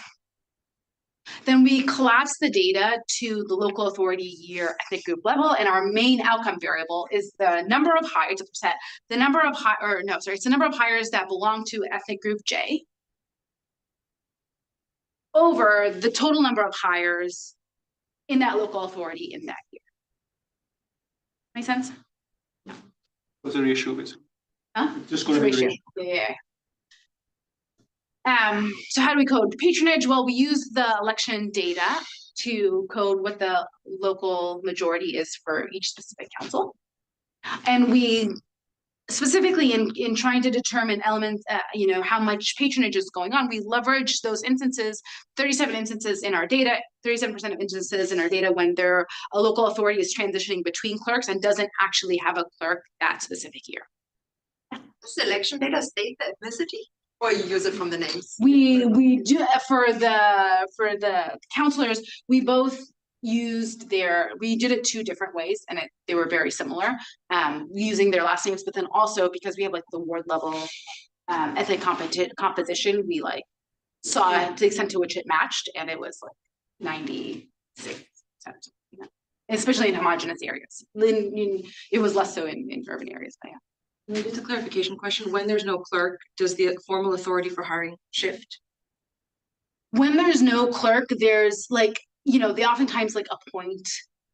Then we collapsed the data to the local authority year ethnic group level, and our main outcome variable is the number of hires, the number of it's the number of hires that belong to ethnic group J over the total number of hires in that local authority in that year. Make sense? What's the ratio basically? Huh? Just going to be the ratio. Yeah. So how do we code patronage? Well, we use the election data to code what the local majority is for each specific council. And we specifically in trying to determine elements, how much patronage is going on, we leverage those instances, 37 instances in our data, 37% of instances in our data when a local authority is transitioning between clerks and doesn't actually have a clerk that specific year. Does the election data state the ethnicity? Or you use it from the names? We do for the counselors, we both we did it two different ways, and they were very similar, using their last names, but then also because we have like the ward level ethnic composition, we like saw to the extent to which it matched, and it was like 96%, especially in homogeneous areas. It was less so in urban areas, but yeah. Just a clarification question, when there's no clerk, does the formal authority for hiring shift? When there's no clerk, there's they oftentimes appoint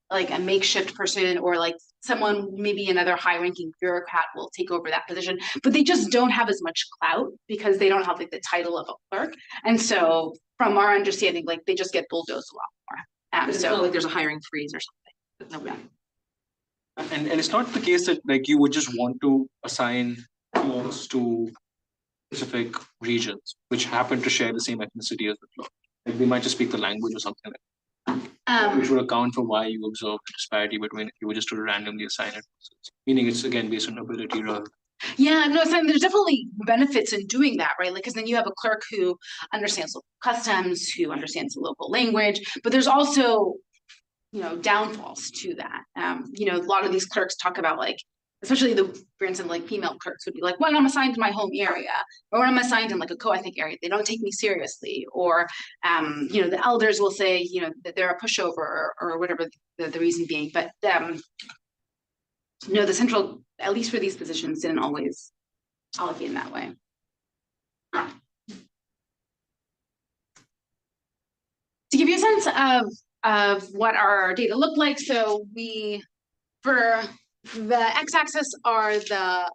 like a makeshift person, or like someone, maybe another high-ranking bureaucrat will take over that position, but they just don't have as much clout because they don't have like the title of a clerk. And so from our understanding, they just get bulldozed a lot more. It's not like there's a hiring freeze or something. No. And it's not the case that you would just want to assign clerks to specific regions which happen to share the same ethnicity as the clerk. They might just speak the language or something like that, which would account for why you observe the disparity between if you were just to randomly assign it. Meaning it's again based on ability rather. Yeah, no, so there's definitely benefits in doing that, right? Because then you have a clerk who understands local customs, who understands the local language, but there's also downfalls to that. A lot of these clerks talk about especially for instance, female clerks would be like, when I'm assigned to my home area, or when I'm assigned in a co-ethnic area, they don't take me seriously. Or, the elders will say, that they're a pushover or whatever the reason being. But, the central, at least for these positions, didn't always allocate in that way. To give you a sense of what our data looked like, so for the x-axis are the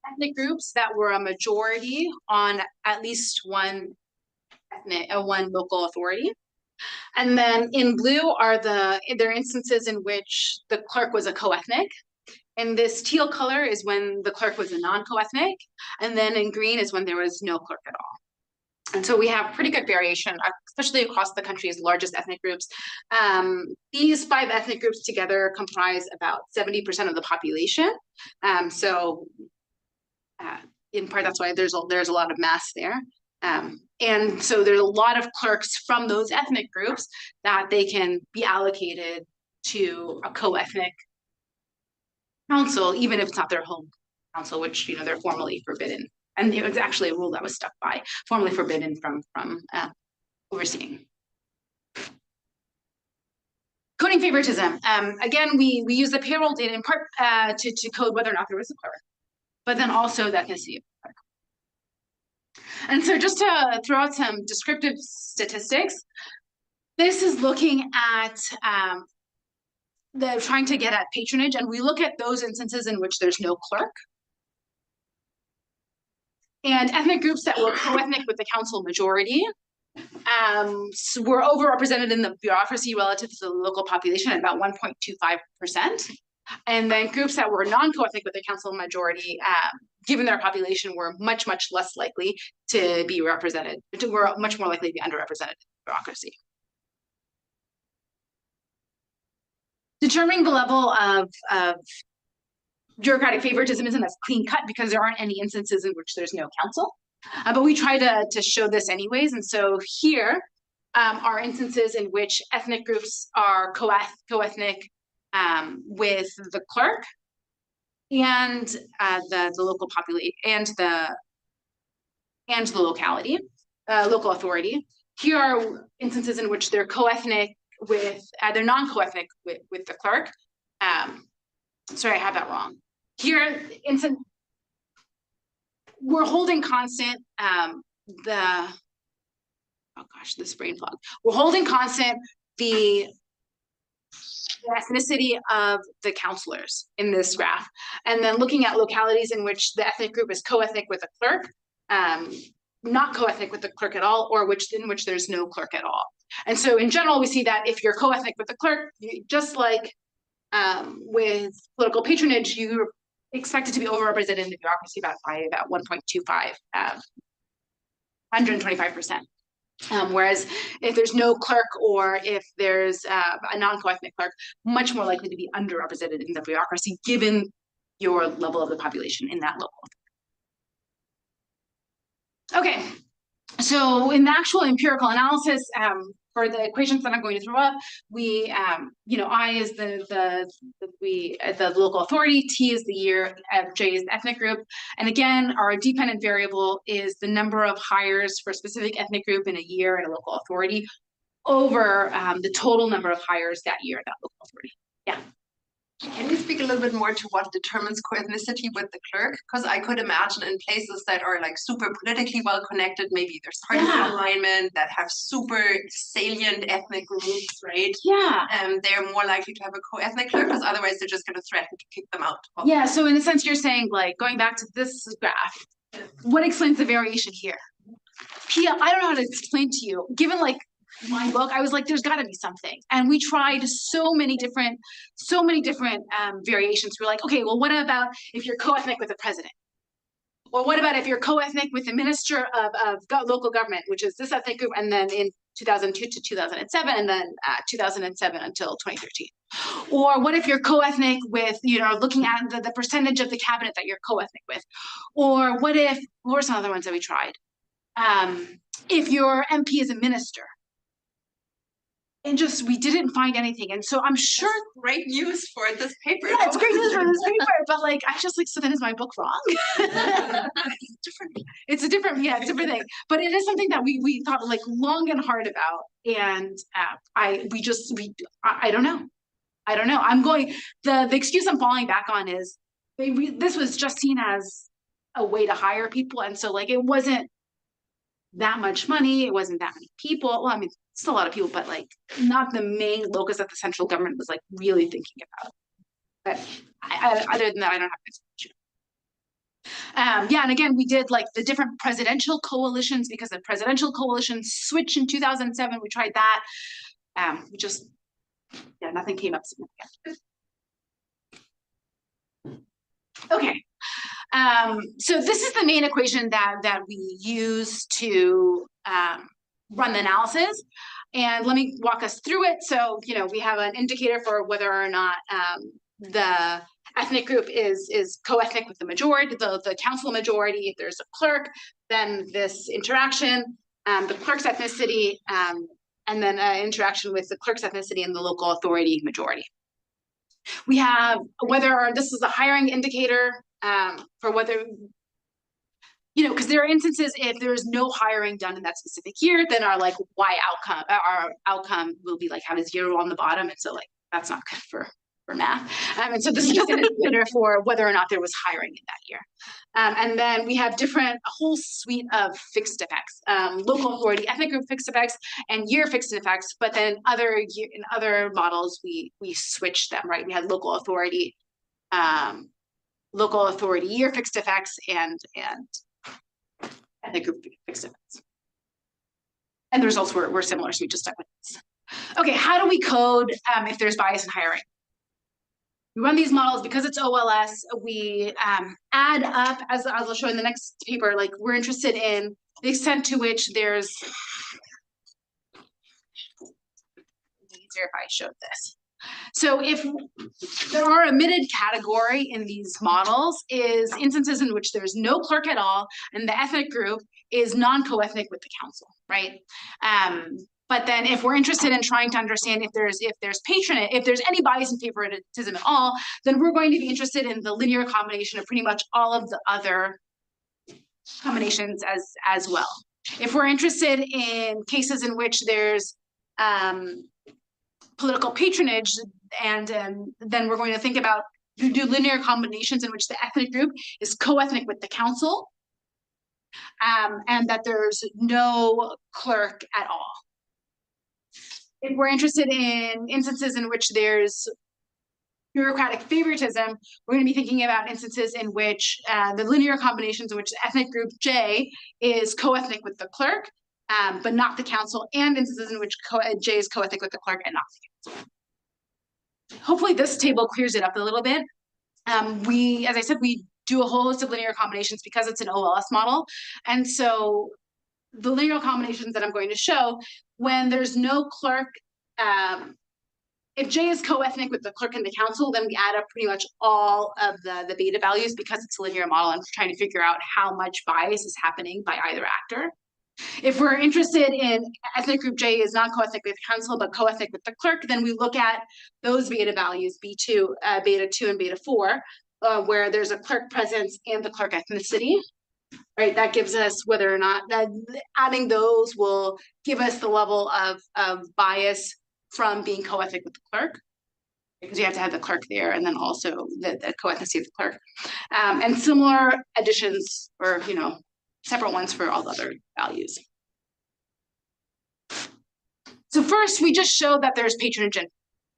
ethnic groups that were a majority on at least one local authority. And then in blue are there are instances in which the clerk was a co-ethnic. And this teal color is when the clerk was a non-co-ethnic. And then in green is when there was no clerk at all. And so we have pretty good variation, especially across the country's largest ethnic groups. These 5 ethnic groups together comprise about 70% of the population. In part, that's why there's a lot of mass there. And so there's a lot of clerks from those ethnic groups that they can be allocated to a co-ethnic council, even if it's not their home council, which they're formally forbidden. And it was actually a rule that was stuck by, formally forbidden from overseeing. Coding favoritism. Again, we use the payroll data in part to code whether or not there was a clerk, but then also the ethnicity of the clerk. And so just to throw out some descriptive statistics, this is looking at trying to get at patronage, and we look at those instances in which there's no clerk. And ethnic groups that were co-ethnic with the council majority were overrepresented in the bureaucracy relative to the local population at about 1.25%. And then groups that were non-co-ethnic with the council majority, given their population, were much, much less likely to be represented, were much more likely to be underrepresented in bureaucracy. Determining the level of bureaucratic favoritism isn't as clean cut because there aren't any instances in which there's no council, but we try to show this anyways. And so here are instances in which ethnic groups are co-ethnic with the clerk, and the local population and the locality, local authority. Here are instances in which they're co-ethnic with, they're non-co-ethnic with the clerk. Sorry, I have that wrong. Here, we're holding constant oh gosh, this brain fog. We're holding constant the ethnicity of the counselors in this graph, and then looking at localities in which the ethnic group is co-ethnic with a clerk, not co-ethnic with the clerk at all, or in which there's no clerk at all. And so in general, we see that if you're co-ethnic with the clerk, just like with political patronage, you're expected to be overrepresented in the bureaucracy by about 1.25, 125%. Whereas if there's no clerk, or if there's a non-co-ethnic clerk, much more likely to be underrepresented in the bureaucracy, given your level of the population in that local. Okay, so in the actual empirical analysis, for the equations that I'm going to throw up, we, I is the local authority, T is the year, J is the ethnic group. And again, our dependent variable is the number of hires for a specific ethnic group in a year in a local authority over the total number of hires that year in that local authority. Yeah. Can you speak a little bit more to what determines co-ethnicity with the clerk? Because I could imagine in places that are like super politically well connected, maybe there's party alignment, that have super salient ethnic groups, right? Yeah. They're more likely to have a co-ethnic clerk, because otherwise they're just going to threaten to kick them out. Yeah, so in a sense you're saying, like, going back to this graph, what explains the variation here? Pia, I don't know how to explain to you. Given like my book, I was like, there's got to be something, and we tried so many different variations. We're like, okay, well, what about if you're co-ethnic with the president, or what about if you're co-ethnic with the minister of local government, which is this ethnic group, and then in 2002 to 2007, and then 2007 until 2013, or what if you're co-ethnic with, looking at the percentage of the cabinet that you're co-ethnic with, or what were some other ones that we tried? If your MP is a minister. And we didn't find anything. And so I'm sure. That's great news for this paper. Yeah, it's great news for this paper. But like, I just like, so then is my book wrong? It's a different thing. But it is something that we thought like long and hard about. And I don't know. The excuse I'm falling back on is this was just seen as a way to hire people. And so like, it wasn't that much money. It wasn't that many people. Well, I mean, it's a lot of people, but like not the main locus that the central government was like really thinking about. But other than that, I don't have information. And again, we did like the different presidential coalitions, because the presidential coalitions switched in 2007. We tried that. Nothing came up significant. Okay. So this is the main equation that we use to run the analysis, and let me walk us through it. So, we have an indicator for whether or not the ethnic group is co-ethnic with the majority, the council majority. If there's a clerk, then this interaction, the clerk's ethnicity, and then interaction with the clerk's ethnicity and the local authority majority. We have this is a hiring indicator for whether, because there are instances if there's no hiring done in that specific year, then our outcome will be like have a 0 on the bottom, and so like that's not good for math. And so this is just an indicator for whether or not there was hiring in that year. And then we have a whole suite of fixed effects, local authority, ethnic group fixed effects, and year fixed effects. But then in other models, we switched them, right? We had local authority year fixed effects, and ethnic group fixed effects. And the results were similar, so we just stuck with this. Okay, how do we code if there's bias in hiring? We run these models because it's OLS. We add up, as I'll show in the next paper, like we're interested in the extent to which there's, easier if I showed this. So if there are omitted category in these models is instances in which there's no clerk at all, and the ethnic group is non-co-ethnic with the council, right? But then if we're interested in trying to understand if there's patronage, if there's any bias in favoritism at all, then we're going to be interested in the linear combination of pretty much all of the other combinations as well. If we're interested in cases in which there's political patronage, and then we're going to think about do linear combinations in which the ethnic group is co-ethnic with the council, and that there's no clerk at all. If we're interested in instances in which there's bureaucratic favoritism, we're going to be thinking about instances in which the linear combinations in which the ethnic group J is co-ethnic with the clerk, but not the council, and instances in which J is co-ethnic with the clerk and not the council. Hopefully this table clears it up a little bit. As I said, we do a whole list of linear combinations because it's an OLS model. And so the linear combinations that I'm going to show, when there's no clerk, if J is co-ethnic with the clerk and the council, then we add up pretty much all of the beta values because it's a linear model and trying to figure out how much bias is happening by either actor. If we're interested in ethnic group J is not co-ethnic with council, but co-ethnic with the clerk, then we look at those beta values, B2, beta 2, and beta 4, where there's a clerk presence and the clerk ethnicity, right? That gives us whether or not that adding those will give us the level of bias from being co-ethnic with the clerk, because you have to have the clerk there and then also the co-ethnicity of the clerk. And similar additions or, separate ones for all the other values. So first, we just showed that there's patronage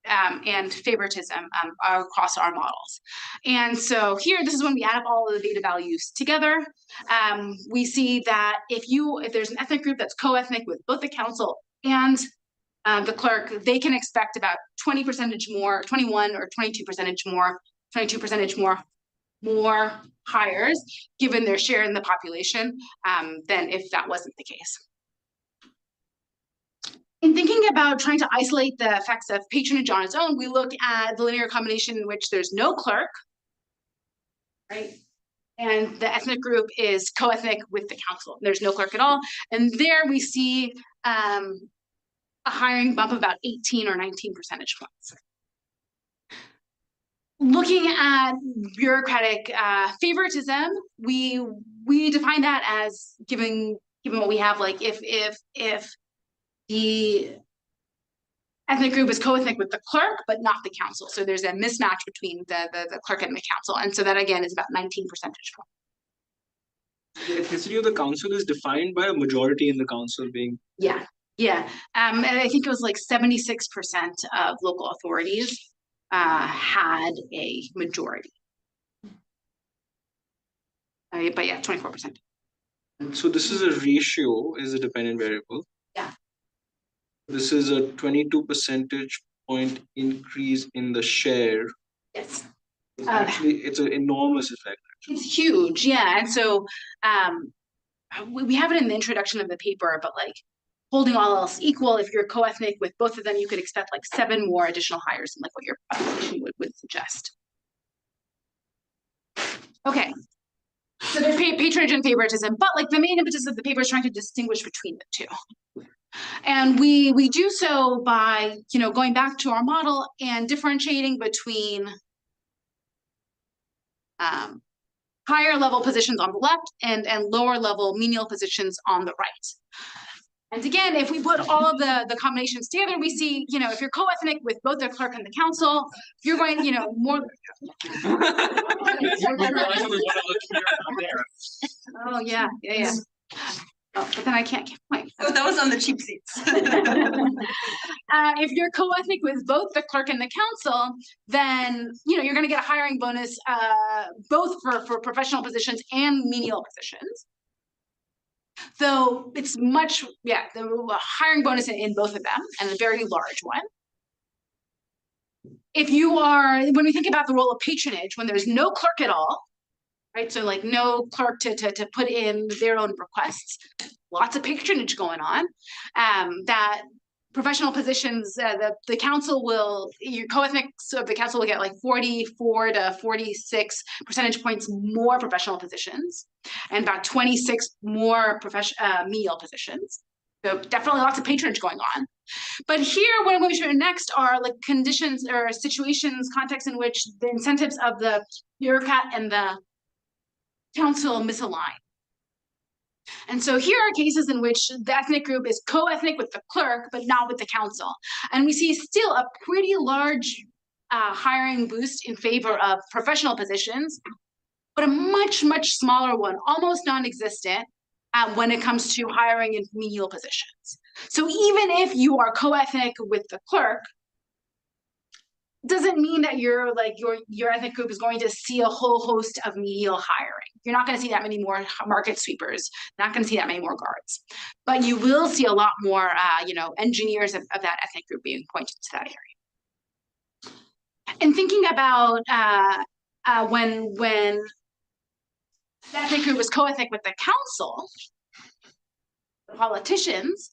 and favoritism across our models. And so here, this is when we add up all of the beta values together. We see that if there's an ethnic group that's co-ethnic with both the council and the clerk, they can expect about 20% more, 21 or 22% more hires given their share in the population than if that wasn't the case. In thinking about trying to isolate the effects of patronage on its own, we look at the linear combination in which there's no clerk, right? And the ethnic group is co-ethnic with the council. There's no clerk at all. And there we see a hiring bump of about 18 or 19 percentage points. Looking at bureaucratic favoritism, we define that as given what we have, like if the ethnic group is co-ethnic with the clerk, but not the council. So there's a mismatch between the clerk and the council. And so that again is about 19 percentage points. The ethnicity of the council is defined by a majority in the council being. Yeah. And I think it was like 76% of local authorities had a majority. But yeah, 24%. And so this is a ratio, is a dependent variable. Yeah. This is a 22 percentage point increase in the share. Yes. Actually, it's an enormous effect. It's huge, yeah. And so we have it in the introduction of the paper, but like holding all else equal, if you're co-ethnic with both of them, you could expect like 7 more additional hires than like what your population would suggest. Okay. So there's patronage and favoritism, but like the main impetus of the paper is trying to distinguish between the two. And we do so by, going back to our model and differentiating between higher level positions on the left and lower level menial positions on the right. And again, if we put all of the combinations together, we see, if you're co-ethnic with both the clerk and the council, you're going, more. Oh, yeah. Oh, but then I can't keep my. So that was on the cheap seats. If you're co-ethnic with both the clerk and the council, then you're going to get a hiring bonus, both for professional positions and menial positions. So it's much, the hiring bonus in both of them, and a very large one. When we think about the role of patronage, when there's no clerk at all, right? So like no clerk to put in their own requests, lots of patronage going on. That professional positions, the council your co-ethnics of the council will get like 44 to 46 percentage points more professional positions and about 26 more menial positions. So definitely lots of patronage going on. But here, what I'm going to show you next are like conditions or situations, contexts in which the incentives of the bureaucrat and the council misalign. And so here are cases in which the ethnic group is co-ethnic with the clerk, but not with the council. And we see still a pretty large hiring boost in favor of professional positions, but a much, much smaller one, almost non-existent, when it comes to hiring in menial positions. So even if you are co-ethnic with the clerk, doesn't mean that your ethnic group is going to see a whole host of menial hiring. You're not going to see that many more market sweepers, not going to see that many more guards, but you will see a lot more, engineers of that ethnic group being pointed to that area. And thinking about when the ethnic group was co-ethnic with the council, the politicians,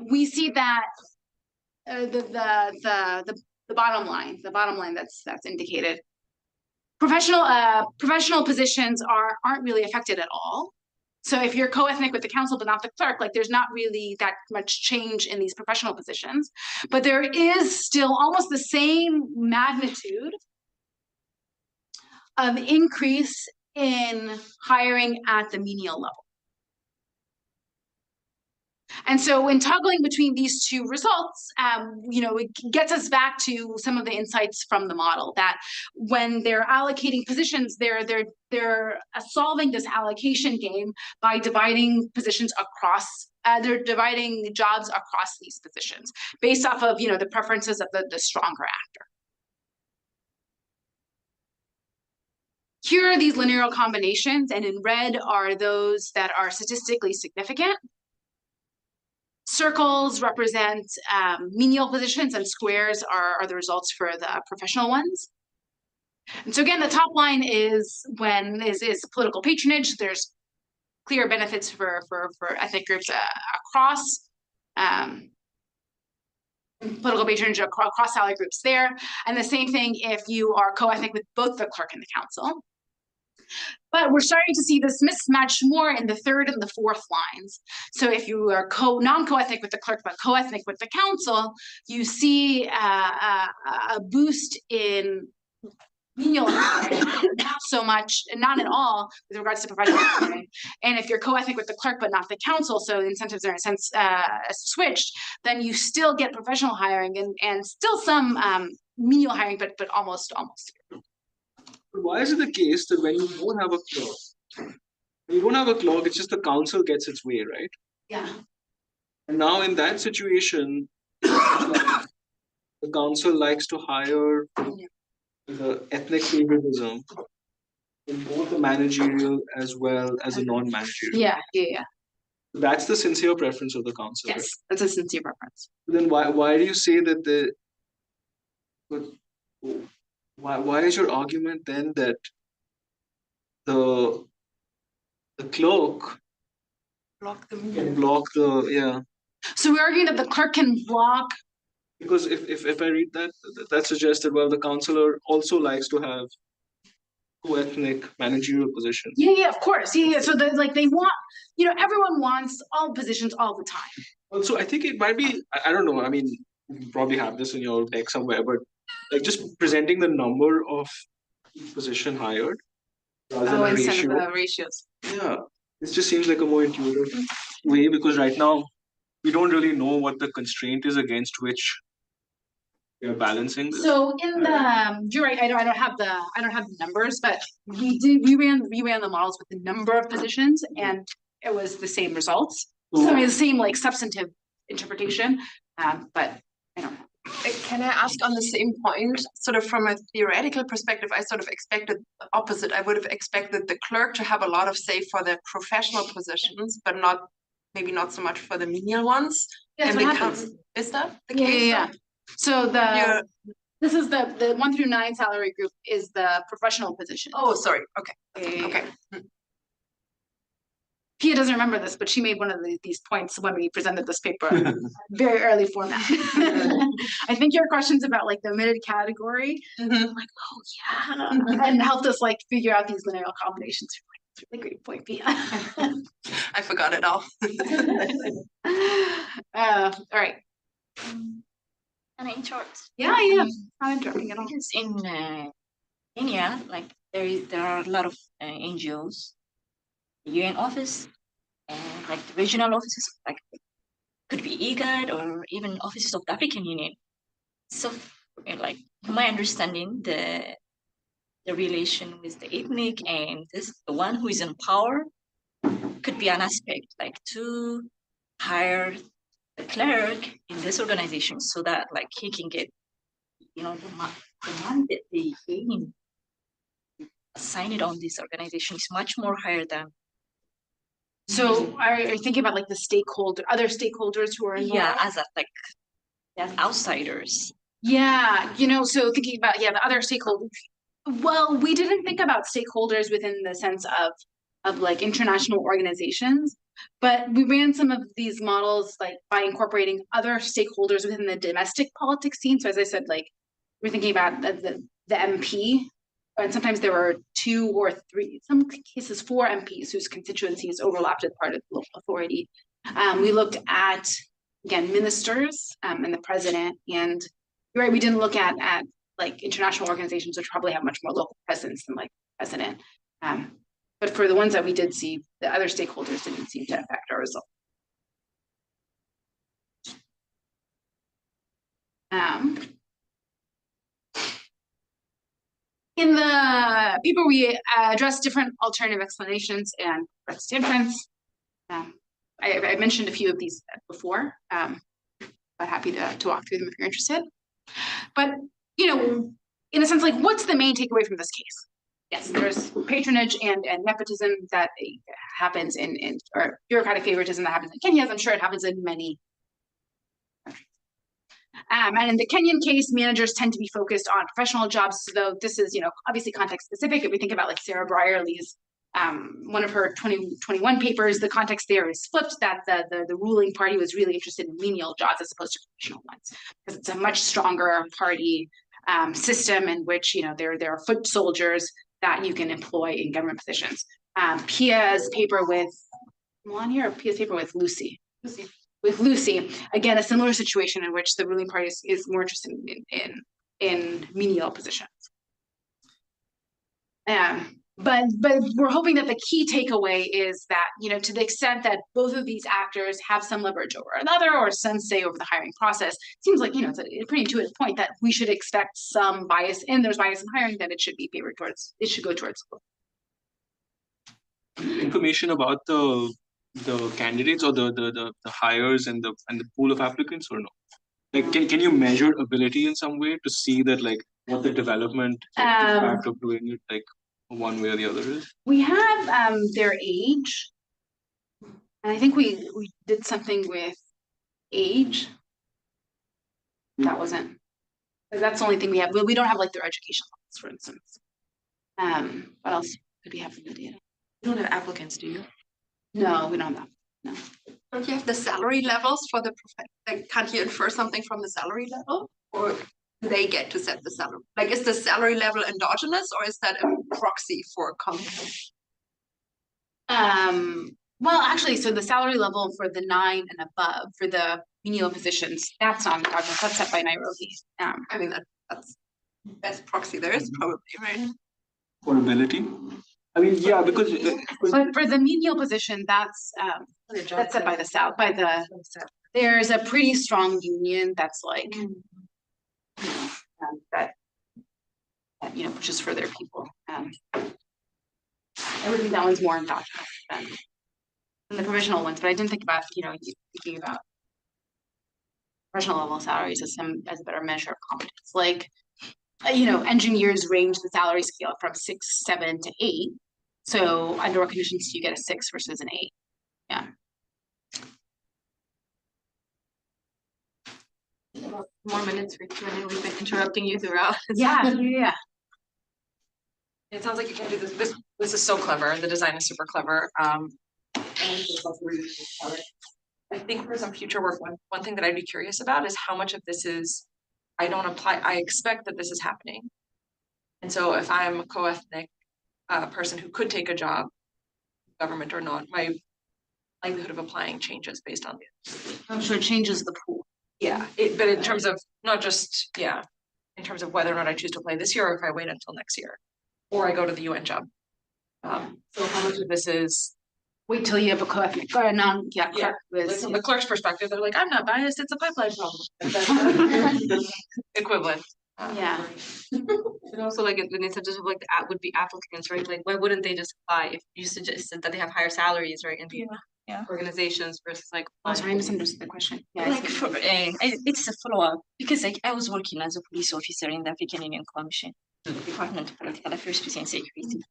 we see that the bottom line that's indicated. Professional positions aren't really affected at all. So if you're co-ethnic with the council but not the clerk, like there's not really that much change in these professional positions, but there is still almost the same magnitude of increase in hiring at the menial level. And so in toggling between these two results, it gets us back to some of the insights from the model that when they're allocating positions, they're solving this allocation game by dividing positions across, they're dividing jobs across these positions based off of, the preferences of the stronger actor. Here are these linear combinations, and in red are those that are statistically significant. Circles represent menial positions, and squares are the results for the professional ones. And so again, the top line is when is political patronage. There's clear benefits for ethnic groups across political patronage across salary groups there. And the same thing if you are co-ethnic with both the clerk and the council. But we're starting to see this mismatch more in the third and the fourth lines. So if you are non-co-ethnic with the clerk, but co-ethnic with the council, you see a boost in menial hiring, not so much, not at all, with regards to professional hiring. And if you're co-ethnic with the clerk, but not the council, so the incentives are in a sense switched, then you still get professional hiring and still some menial hiring, but almost. Why is it the case that when you don't have a clock, it's just the council gets its way, right? Yeah. And now in that situation, the council likes to hire the ethnic favoritism in both the managerial as well as a non-managerial. Yeah. That's the sincere preference of the council. Yes, right? that's a sincere preference. Then why do you say that why is your argument then that the clerk can block the So we're arguing that the clerk can block. Because if I read that suggests that the councillor also likes to have co-ethnic managerial positions. Yeah, of course. Yeah. So they want, everyone wants all positions all the time. Also, I think it might be, I don't know, I mean, you probably have this in your deck somewhere, but like just presenting the number of each position hired rather than a instead ratio. of the ratios. Yeah, it just seems like a more intuitive way, because right now we don't really know what the constraint is against which we are balancing this. So in the you're right, I don't have the numbers, but we ran the models with the number of positions, and it was the same results. So I mean the same substantive interpretation, but I don't know. Can I ask on the same point, sort of from a theoretical perspective, I sort of expected the opposite. I would have expected the clerk to have a lot of say for the professional positions, but maybe not so much for the menial ones. That's what happens. Is that the case? Yeah. So this is the 1 through 9 salary group is the professional position. Oh, sorry. Okay. Yeah. Okay. Pia doesn't remember this, but she made one of these points when we presented this paper, very early format. I think your question's about the omitted category. I'm like, oh yeah, and helped us figure out these linear combinations. really great point, Pia. I forgot it all. All right. Can I interrupt? Yeah, yeah. Not interrupting at all. Because in Kenya, like there are a lot of NGOs, the UN office, and like the regional offices, like could be IGAD or even offices of the African Union. So, like to my understanding, the relation with the ethnic and the one who is in power could be an aspect, like to hire the clerk in this organization so that like he can get, the money that they gain assigned on this organization is much more higher than So are you thinking about like the other stakeholders who are involved? as outsiders. Yeah, so thinking about, the other stakeholders. Well, we didn't think about stakeholders within the sense of like international organizations, but we ran some of these models like by incorporating other stakeholders within the domestic politics scene. So as I said, like we're thinking about the MP, and sometimes there were 2 or 3, some cases 4 MPs whose constituencies overlapped as part of the local authority. We looked at, again, ministers and the president, and you're right, we didn't look at like international organizations, which probably have much more local presence than like the president. But for the ones that we did see, the other stakeholders didn't seem to affect our result. In the paper, we addressed different alternative explanations and press inference. I mentioned a few of these before, but happy to walk through them if you're interested. But, in a sense, like, what's the main takeaway from this case? Yes, there's patronage and nepotism that happens or bureaucratic favoritism that happens in Kenya, as I'm sure it happens in many countries. And in the Kenyan case, managers tend to be focused on professional jobs, though this is, obviously context specific. If we think about like Sarah Brierly's, one of her 2021 papers, the context there is flipped, that the ruling party was really interested in menial jobs as opposed to professional ones, because it's a much stronger party system in which, there are foot soldiers that you can employ in government positions. Pia's paper with Lucy. With Lucy, again, a similar situation in which the ruling party is more interested in menial positions. But we're hoping that the key takeaway is that, to the extent that both of these actors have some leverage over another or some say over the hiring process, it seems like, it's a pretty intuitive point that we should expect some bias, and there's bias in hiring, that it should go towards. Information about the candidates or the hires and the pool of applicants, or no? Like, can you measure ability in some way to see that, like, what the development impact of doing it, like, one way or the other is? We have their age, and I think we did something with age. That's the only thing we have. We don't have like their education levels, for instance. What else could we have from the data? You don't have applicants, do you? No, we don't have that. No. Don't you have the salary levels for the like, can't you infer something from the salary level, or do they get to set the salary? Like, is the salary level endogenous, or is that a proxy for company? Well, actually, so the salary level for the 9 and above for the menial positions, that's not endogenous. That's set by Nairobi. I mean, that's best proxy there is probably, right? For ability? I mean, yeah, because But for the menial position, that's set by the South. There's a pretty strong union that's like, that pushes for their people. I would think that one's more endogenous than the professional ones, but I didn't think about, thinking about professional level salaries as a better measure of competence. Like, engineers range the salary scale from 6, 7 to 8. So under what conditions do you get a 6 versus an 8? Yeah. More minutes for Q&A. We've been interrupting you throughout. Yeah. It sounds like you can do this. This is so clever. The design is super clever. I think for some future work, one thing that I'd be curious about is how much of this is, I expect that this is happening. And so if I'm a co-ethnic person who could take a job, government or not, my likelihood of applying changes based on the. I'm sure it changes the pool. Yeah, but in terms of not just, in terms of whether or not I choose to apply this year or if I wait until next year. Or I go to the UN job. So how much of this is Wait till you have a co-ethnic or a Yeah, clerk like with- from the clerk's perspective, they're like, I'm not biased, it's a pipeline problem. That's equivalent. Yeah. And also like the incentives of like the would be applicants, right? Like why wouldn't they just apply if you suggested that they have higher salaries, right? In the yeah. organizations versus like. Oh, sorry, I misunderstood the question. Yeah, Like for it's a follow-up because like I was working as a police officer in the African Union Commission, Department of Political Affairs, Peace and Security.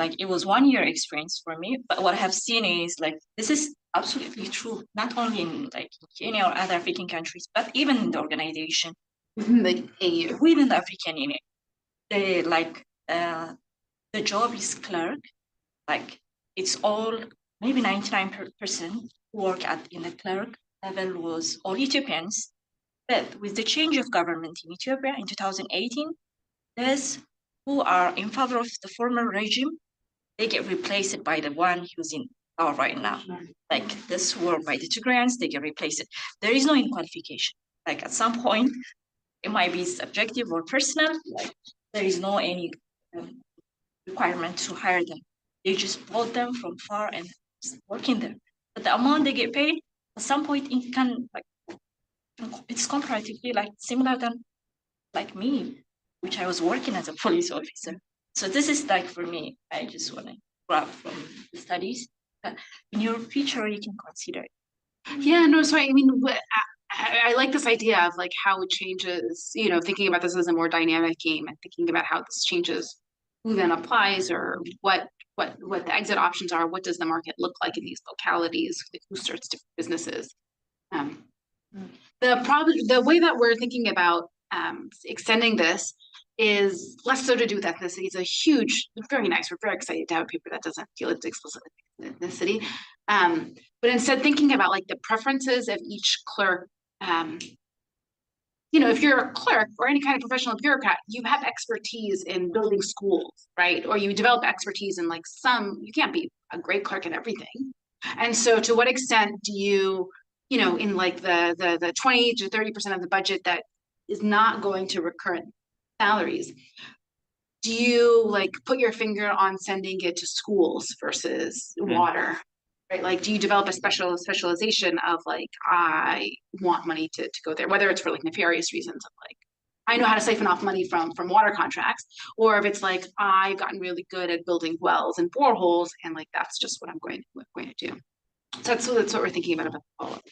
Like it was 1 year experience for me, but what I have seen is like this is absolutely true, not only in like Kenya or other African countries, but even in the organization within the AU. within the African Union. They like the job is clerk, like it's all maybe 99% who work in the clerk level was all Ethiopians. But with the change of government in Ethiopia in 2018, those who are in favor of the former regime, they get replaced by the one who's in power right now. Like this who are by the Tigrayans, they get replaced. There is no qualification. Like at some point, it might be subjective or personal. Like there is no any requirement to hire them. They just bought them from far and working there. But the amount they get paid, at some point it can like it's comparatively like similar than like me, which I was working as a police officer. So this is like for me, I just want to grab from the studies. But in your future, you can consider it. Yeah, no, so I mean, I like this idea of like how it changes, you know, thinking about this as a more dynamic game and thinking about how this changes who then applies or what the exit options are, what does the market look like in these localities, who starts different businesses. The way that we're thinking about extending this is less so to do with ethnicity. It's a huge, very nice. We're very excited to have a paper that doesn't feel it's explicit ethnicity. But instead thinking about like the preferences of each clerk. You know, if you're a clerk or any kind of professional bureaucrat, you have expertise in building schools, right? Or you develop expertise in like you can't be a great clerk at everything. And so to what extent do you know, in like the 20 to 30% of the budget that is not going to recurrent salaries, do you like put your finger on sending it to schools versus water, right? Like, do you develop a specialization of like, I want money to go there, whether it's for like nefarious reasons of like, I know how to siphon off money from water contracts, or if it's like, I've gotten really good at building wells and boreholes, and like, that's just what I'm going to do. So that's what we're thinking about the follow-up.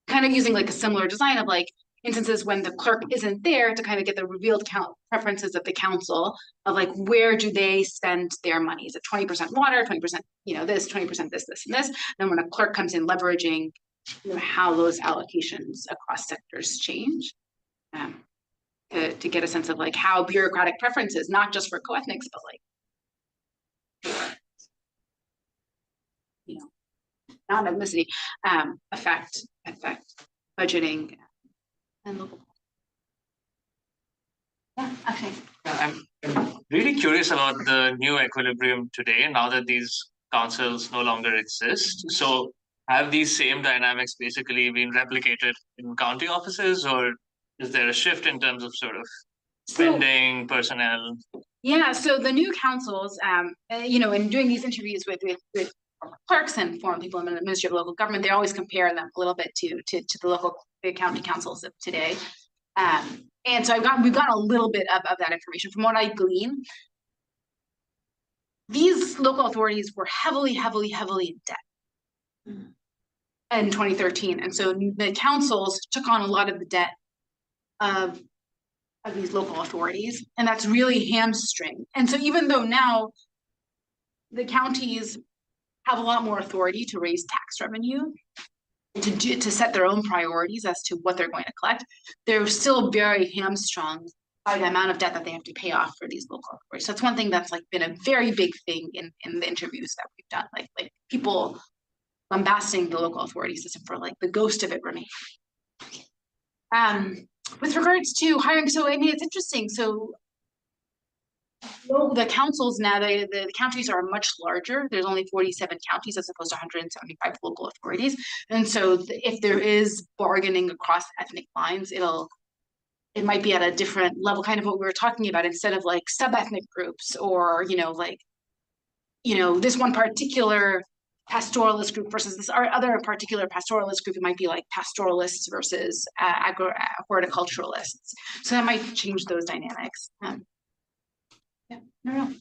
Kind of using like a similar design of like instances when the clerk isn't there to kind of get the revealed preferences of the council of like where do they spend their money? Is it 20% water, 20%, you know, this, 20% this, and this. Then when a clerk comes in leveraging, you know, how those allocations across sectors change. To get a sense of like how bureaucratic preferences, not just for co-ethnics, but like, you know, non-ethnicity, affect budgeting and local. Yeah, okay. I'm really curious about the new equilibrium today, now that these councils no longer exist. So have these same dynamics basically been replicated in county offices, or is there a shift in terms of sort of spending, personnel? Yeah, so the new councils, you know, in doing these interviews with former clerks and former people in the Ministry of Local Government, they always compare them a little bit to the county councils of today. And so we've got a little bit of that information. From what I glean, these local authorities were heavily in debt in 2013. And so the councils took on a lot of the debt of these local authorities, and that's really hamstring. And so even though now the counties have a lot more authority to raise tax revenue, to set their own priorities as to what they're going to collect, they're still very hamstrung by the amount of debt that they have to pay off for these local authorities. So that's one thing that's like been a very big thing in the interviews that we've done, like people lambasting the local authority system for like the ghost of it remaining. With regards to hiring, so I mean, it's interesting. So Well, the councils now, the counties are much larger. There's only 47 counties as opposed to 175 local authorities. And so if there is bargaining across ethnic lines, it might be at a different level, kind of what we were talking about, instead of like sub-ethnic groups or, this one particular pastoralist group versus this other particular pastoralist group. It might be like pastoralists versus horticulturalists. So that might change those dynamics. Yeah, no.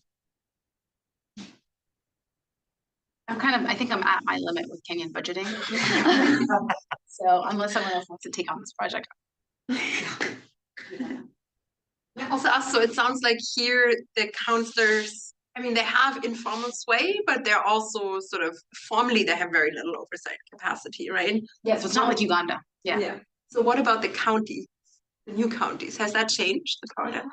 I think I'm at my limit with Kenyan budgeting. So unless someone else wants to take on this project. Also ask, so it sounds like here the counselors, I mean, they have informal sway, but they're also sort of formally they have very little oversight capacity, right? Yeah, so it's not like Uganda. Yeah. So what about the county, the new counties? Has that changed the product?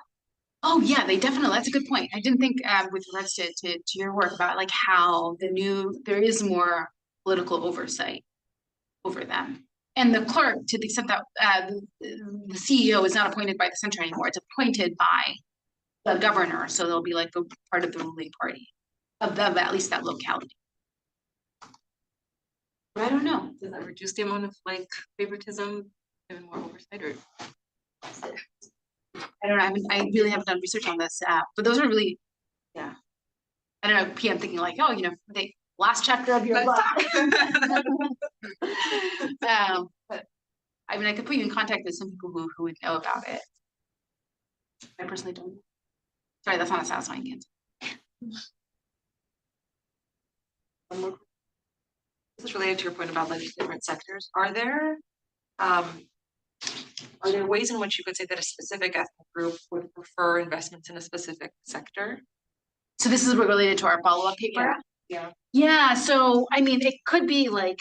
Oh yeah, they definitely. That's a good point. I didn't think with regards to your work about like how there is more political oversight over them. And the clerk, to the extent that the CEO is not appointed by the center anymore, it's appointed by the governor. So they'll be like the part of the ruling party of at least that locality. I don't know. Does that reduce the amount of like favoritism, given more oversight, or? I don't know. I really haven't done research on this, but those are really, yeah. I don't know. I'm thinking like, oh, the last chapter of your book. But I mean, I could put you in contact with some people who would know about it. I personally don't. Sorry, that's not a satisfying answer. This is related to your point about like different sectors. Are there ways in which you could say that a specific ethnic group would prefer investments in a specific sector? So this is related to our follow-up paper? Yeah, so I mean, it could be like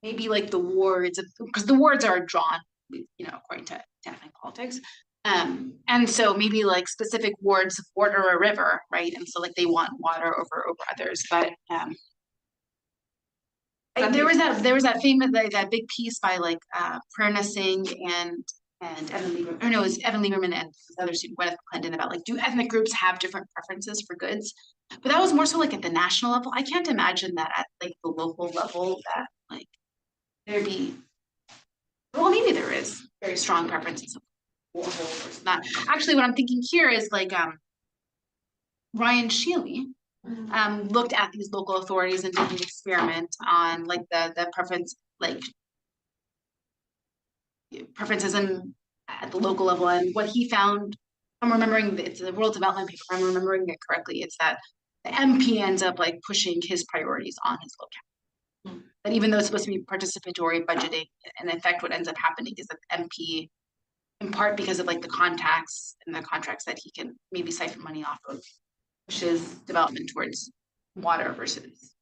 maybe like the wards, because the wards are drawn, according to ethnic politics. And so maybe like specific wards border a river, right? And so like they want water over others. But there was that famous that big piece by like Prerna Singh and Evan Lieberman, or no, it was Evan Lieberman and this other student, Gwyneth Clinton, about like, do ethnic groups have different preferences for goods? But that was more so like at the national level. I can't imagine that at like the local level that like there'd be, well, maybe there is very strong preferences of versus not. Actually, what I'm thinking here is like Ryan Shealy looked at these local authorities and did an experiment on like the preference, like preferences at the local level, and what he found, I'm remembering it's a World Development paper, I'm remembering it correctly, it's that the MP ends up like pushing his priorities on his locality. But even though it's supposed to be participatory budgeting, and in fact what ends up happening is that the MP, in part because of like the contacts and the contracts that he can maybe siphon money off of, pushes development towards water versus.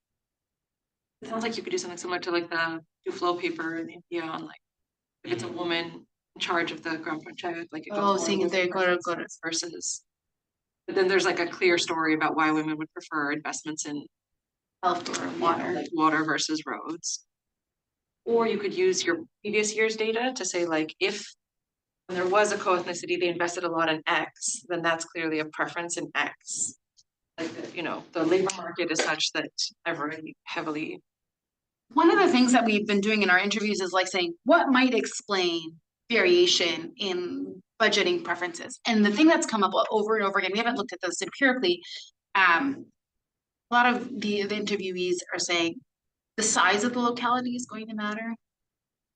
It sounds like you could do something similar to like the Duflo paper in India on like if it's a woman in charge of the Gram Panchayat, like it goes seeing if they go to versus. But then there's like a clear story about why women would prefer investments in health or water, like water versus roads. Or you could use your previous year's data to say like if when there was a co-ethnicity, they invested a lot in X, then that's clearly a preference in X. Like the labor market is such that everybody heavily. One of the things that we've been doing in our interviews is like saying what might explain variation in budgeting preferences. And the thing that's come up over and over again, we haven't looked at this empirically. A lot of the interviewees are saying the size of the locality is going to matter.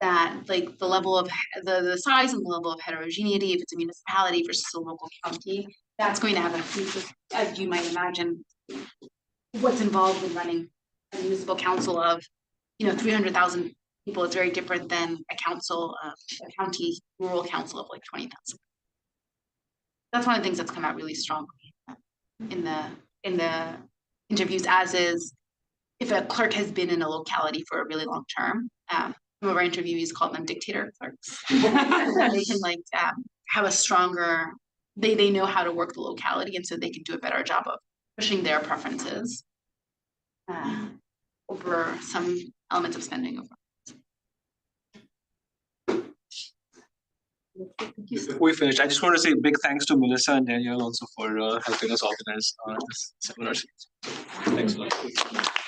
That like the level of the size and the level of heterogeneity, if it's a municipality versus a local county, that's going to have a huge, as you might imagine, what's involved in running a municipal council of 300,000 people is very different than a county rural council of like 20,000. That's one of the things that's come out really strongly in the interviews, as is if a clerk has been in a locality for a really long term. Some of our interviewees call them dictator clerks. They can like have a stronger, they know how to work the locality, and so they can do a better job of pushing their preferences over some elements of spending over. Before we finish, I just want to say big thanks to Melissa and Danielle also for helping us organize this seminar. Thanks a lot.